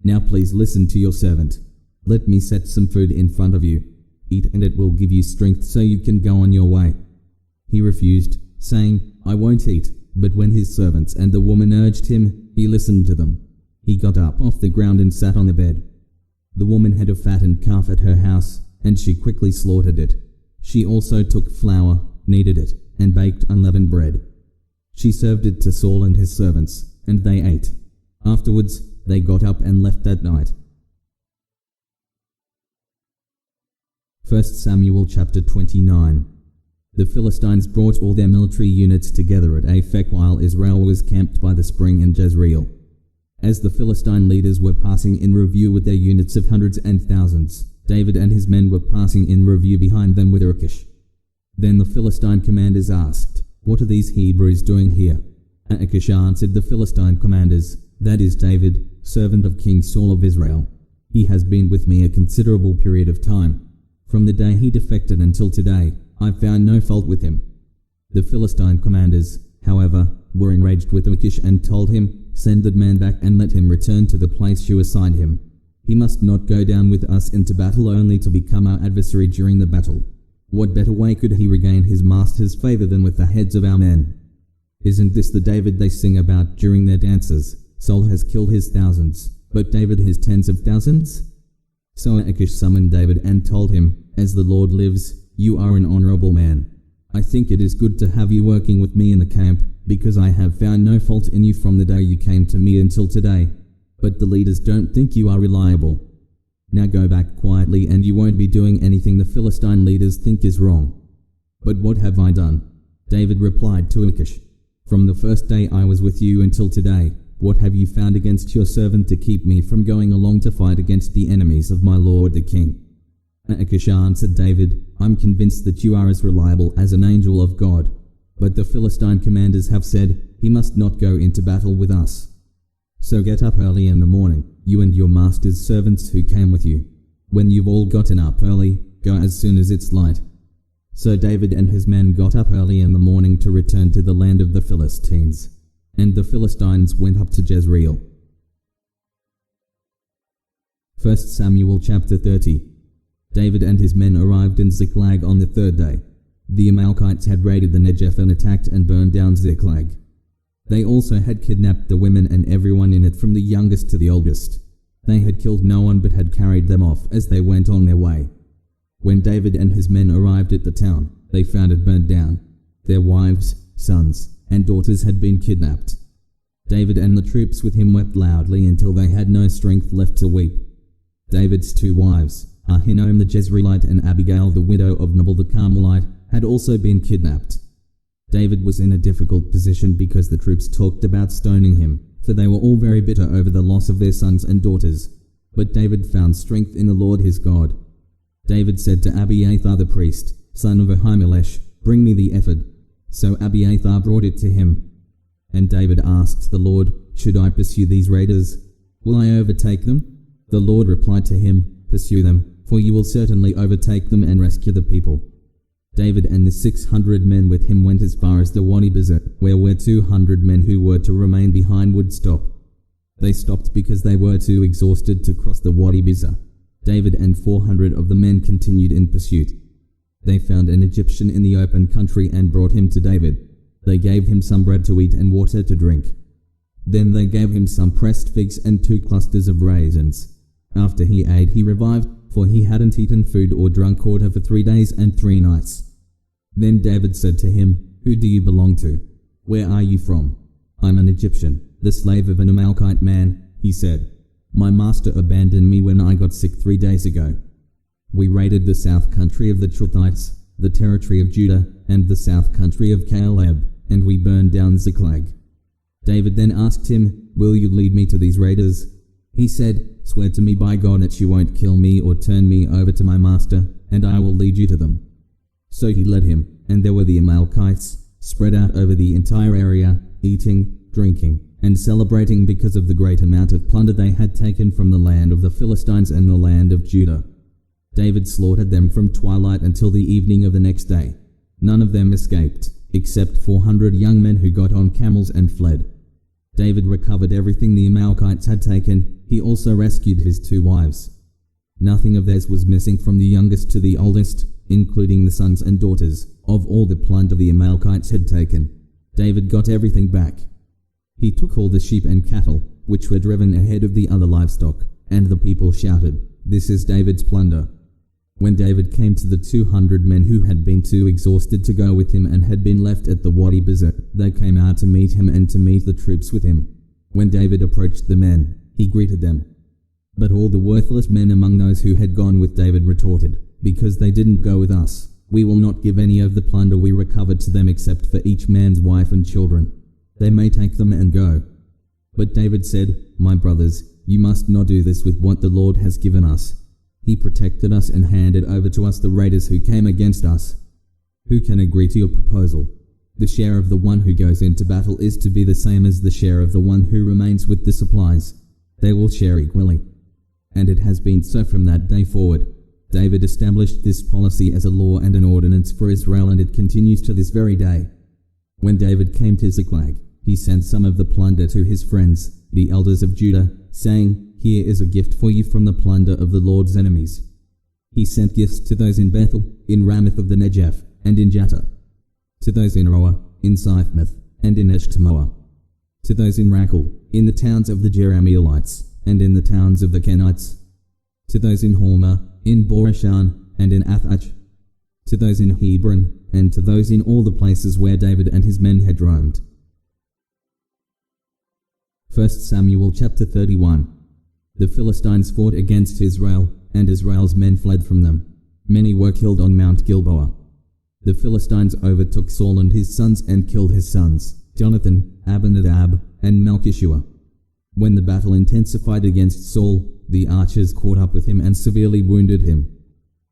Now please listen to your servant. Let me set some food in front of you. Eat, and it will give you strength so you can go on your way." He refused, saying, "I won't eat." But when his servants and the woman urged him, he listened to them. He got up off the ground and sat on the bed. The woman had a fattened calf at her house, and she quickly slaughtered it. She also took flour, kneaded it, and baked unleavened bread. She served it to Saul and his servants, and they ate. Afterwards, they got up and left that night. 1 Samuel chapter 29. The Philistines brought all their military units together at Aphek while Israel was camped by the spring in Jezreel. As the Philistine leaders were passing in review with their units of hundreds and thousands, David and his men were passing in review behind them with Achish. Then the Philistine commanders asked, "What are these Hebrews doing here?" Achish answered the Philistine commanders, "That is David, servant of King Saul of Israel. He has been with me a considerable period of time. From the day he defected until today, I found no fault with him." The Philistine commanders, however, were enraged with Achish and told him, "Send that man back and let him return to the place you assigned him. He must not go down with us into battle only to become our adversary during the battle. What better way could he regain his master's favor than with the heads of our men? Isn't this the David they sing about during their dances? Saul has killed his thousands, but David his tens of thousands?" So Achish summoned David and told him, "As the Lord lives, you are an honorable man. I think it is good to have you working with me in the camp, because I have found no fault in you from the day you came to me until today. But the leaders don't think you are reliable. Now go back quietly and you won't be doing anything the Philistine leaders think is wrong." "But what have I done?" David replied to Achish. "From the first day I was with you until today, what have you found against your servant to keep me from going along to fight against the enemies of my lord the king?" Achish answered David, "I'm convinced that you are as reliable as an angel of God. But the Philistine commanders have said, 'He must not go into battle with us.' So get up early in the morning, you and your master's servants who came with you. When you've all gotten up early, go as soon as it's light. So David and his men got up early in the morning to return to the land of the Philistines. And the Philistines went up to Jezreel. 1 Samuel chapter 30. David and his men arrived in Ziklag on the third day. The Amalekites had raided the Negev and attacked and burned down Ziklag. They also had kidnapped the women and everyone in it from the youngest to the oldest. They had killed no one but had carried them off as they went on their way. When David and his men arrived at the town, they found it burned down. Their wives, sons, and daughters had been kidnapped. David and the troops with him wept loudly until they had no strength left to weep. David's two wives, Ahinoam the Jezreelite and Abigail the widow of Nabal the Carmelite, had also been kidnapped. David was in a difficult position because the troops talked about stoning him, for they were all very bitter over the loss of their sons and daughters. But David found strength in the Lord his God. David said to Abiathar the priest, son of Ahimelech, "Bring me the ephod." So Abiathar brought it to him. And David asked the Lord, "Should I pursue these raiders? Will I overtake them?" The Lord replied to him, "Pursue them, for you will certainly overtake them and rescue the people." David and the 600 men with him went as far as the Wadi Biza, where 200 men who were to remain behind would stop. They stopped because they were too exhausted to cross the Wadi Biza. David and 400 of the men continued in pursuit. They found an Egyptian in the open country and brought him to David. They gave him some bread to eat and water to drink. Then they gave him some pressed figs and 2 clusters of raisins. After he ate, he revived, for he hadn't eaten food or drunk water for 3 days and 3 nights. Then David said to him, "Who do you belong to? Where are you from?" "I'm an Egyptian, the slave of an Amalekite man," he said. "My master abandoned me when I got sick 3 days ago. We raided the south country of the Truthites, the territory of Judah, and the south country of Caleb, and we burned down Ziklag." David then asked him, "Will you lead me to these raiders?" He said, "Swear to me by God that you won't kill me or turn me over to my master, and I will lead you to them." So he led him, and there were the Amalekites, spread out over the entire area, eating, drinking, and celebrating because of the great amount of plunder they had taken from the land of the Philistines and the land of Judah. David slaughtered them from twilight until the evening of the next day. None of them escaped, except 400 young men who got on camels and fled. David recovered everything the Amalekites had taken. He also rescued his 2 wives. Nothing of theirs was missing from the youngest to the oldest, including the sons and daughters, of all the plunder the Amalekites had taken. David got everything back. He took all the sheep and cattle, which were driven ahead of the other livestock, and the people shouted, "This is David's plunder." When David came to the 200 men who had been too exhausted to go with him and had been left at the Wadi Biza, they came out to meet him and to meet the troops with him. When David approached the men, he greeted them. But all the worthless men among those who had gone with David retorted, "Because they didn't go with us, we will not give any of the plunder we recovered to them except for each man's wife and children. They may take them and go." But David said, "My brothers, you must not do this with what the Lord has given us. He protected us and handed over to us the raiders who came against us. Who can agree to your proposal? The share of the one who goes into battle is to be the same as the share of the one who remains with the supplies. They will share equally." And it has been so from that day forward. David established this policy as a law and an ordinance for Israel, and it continues to this very day. When David came to Ziklag, he sent some of the plunder to his friends, the elders of Judah, saying, "Here is a gift for you from the plunder of the Lord's enemies." He sent gifts to those in Bethel, in Ramoth of the Negev, and in Jattah; to those in Aroah, in Siphmoth, and in Eshtemoa; to those in Rachel, in the towns of the Jerahmeelites, and in the towns of the Kenites; to those in Hormah, in Boreshan, and in Athach; to those in Hebron, and to those in all the places where David and his men had roamed. 1 Samuel chapter 31. The Philistines fought against Israel, and Israel's men fled from them. Many were killed on Mount Gilboa. The Philistines overtook Saul and his sons and killed his sons, Jonathan, Abinadab, and Malchishua. When the battle intensified against Saul, the archers caught up with him and severely wounded him.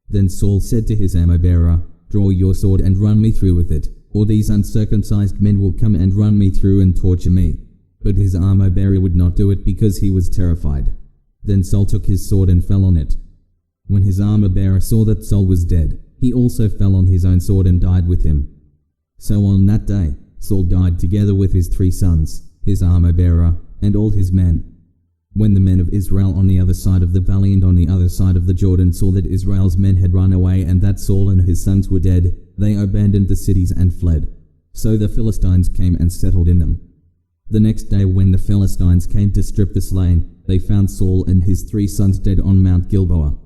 Then Saul said to his armor-bearer, "Draw your sword and run me through with it, or these uncircumcised men will come and run me through and torture me." But his armor-bearer would not do it because he was terrified. Then Saul took his sword and fell on it. When his armor-bearer saw that Saul was dead, he also fell on his own sword and died with him. So on that day, Saul died together with his 3 sons, his armor-bearer, and all his men. When the men of Israel on the other side of the valley and on the other side of the Jordan saw that Israel's men had run away and that Saul and his sons were dead, they abandoned the cities and fled. So the Philistines came and settled in them. The next day when the Philistines came to strip the slain, they found Saul and his 3 sons dead on Mount Gilboa.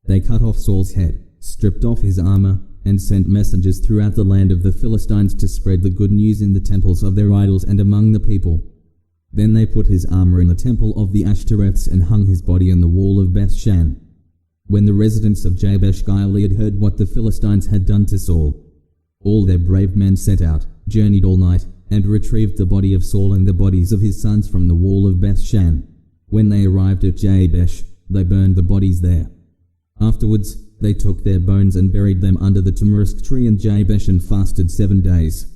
They cut off Saul's head, stripped off his armor, and sent messengers throughout the land of the Philistines to spread the good news in the temples of their idols and among the people. Then they put his armor in the temple of the Ashtoreths and hung his body on the wall of Bethshan. When the residents of Jabesh Gilead heard what the Philistines had done to Saul, all their brave men set out, journeyed all night, and retrieved the body of Saul and the bodies of his sons from the wall of Bethshan. When they arrived at Jabesh, they burned the bodies there. Afterwards, they took their bones and buried them under the tamarisk tree in Jabesh and fasted 7 days.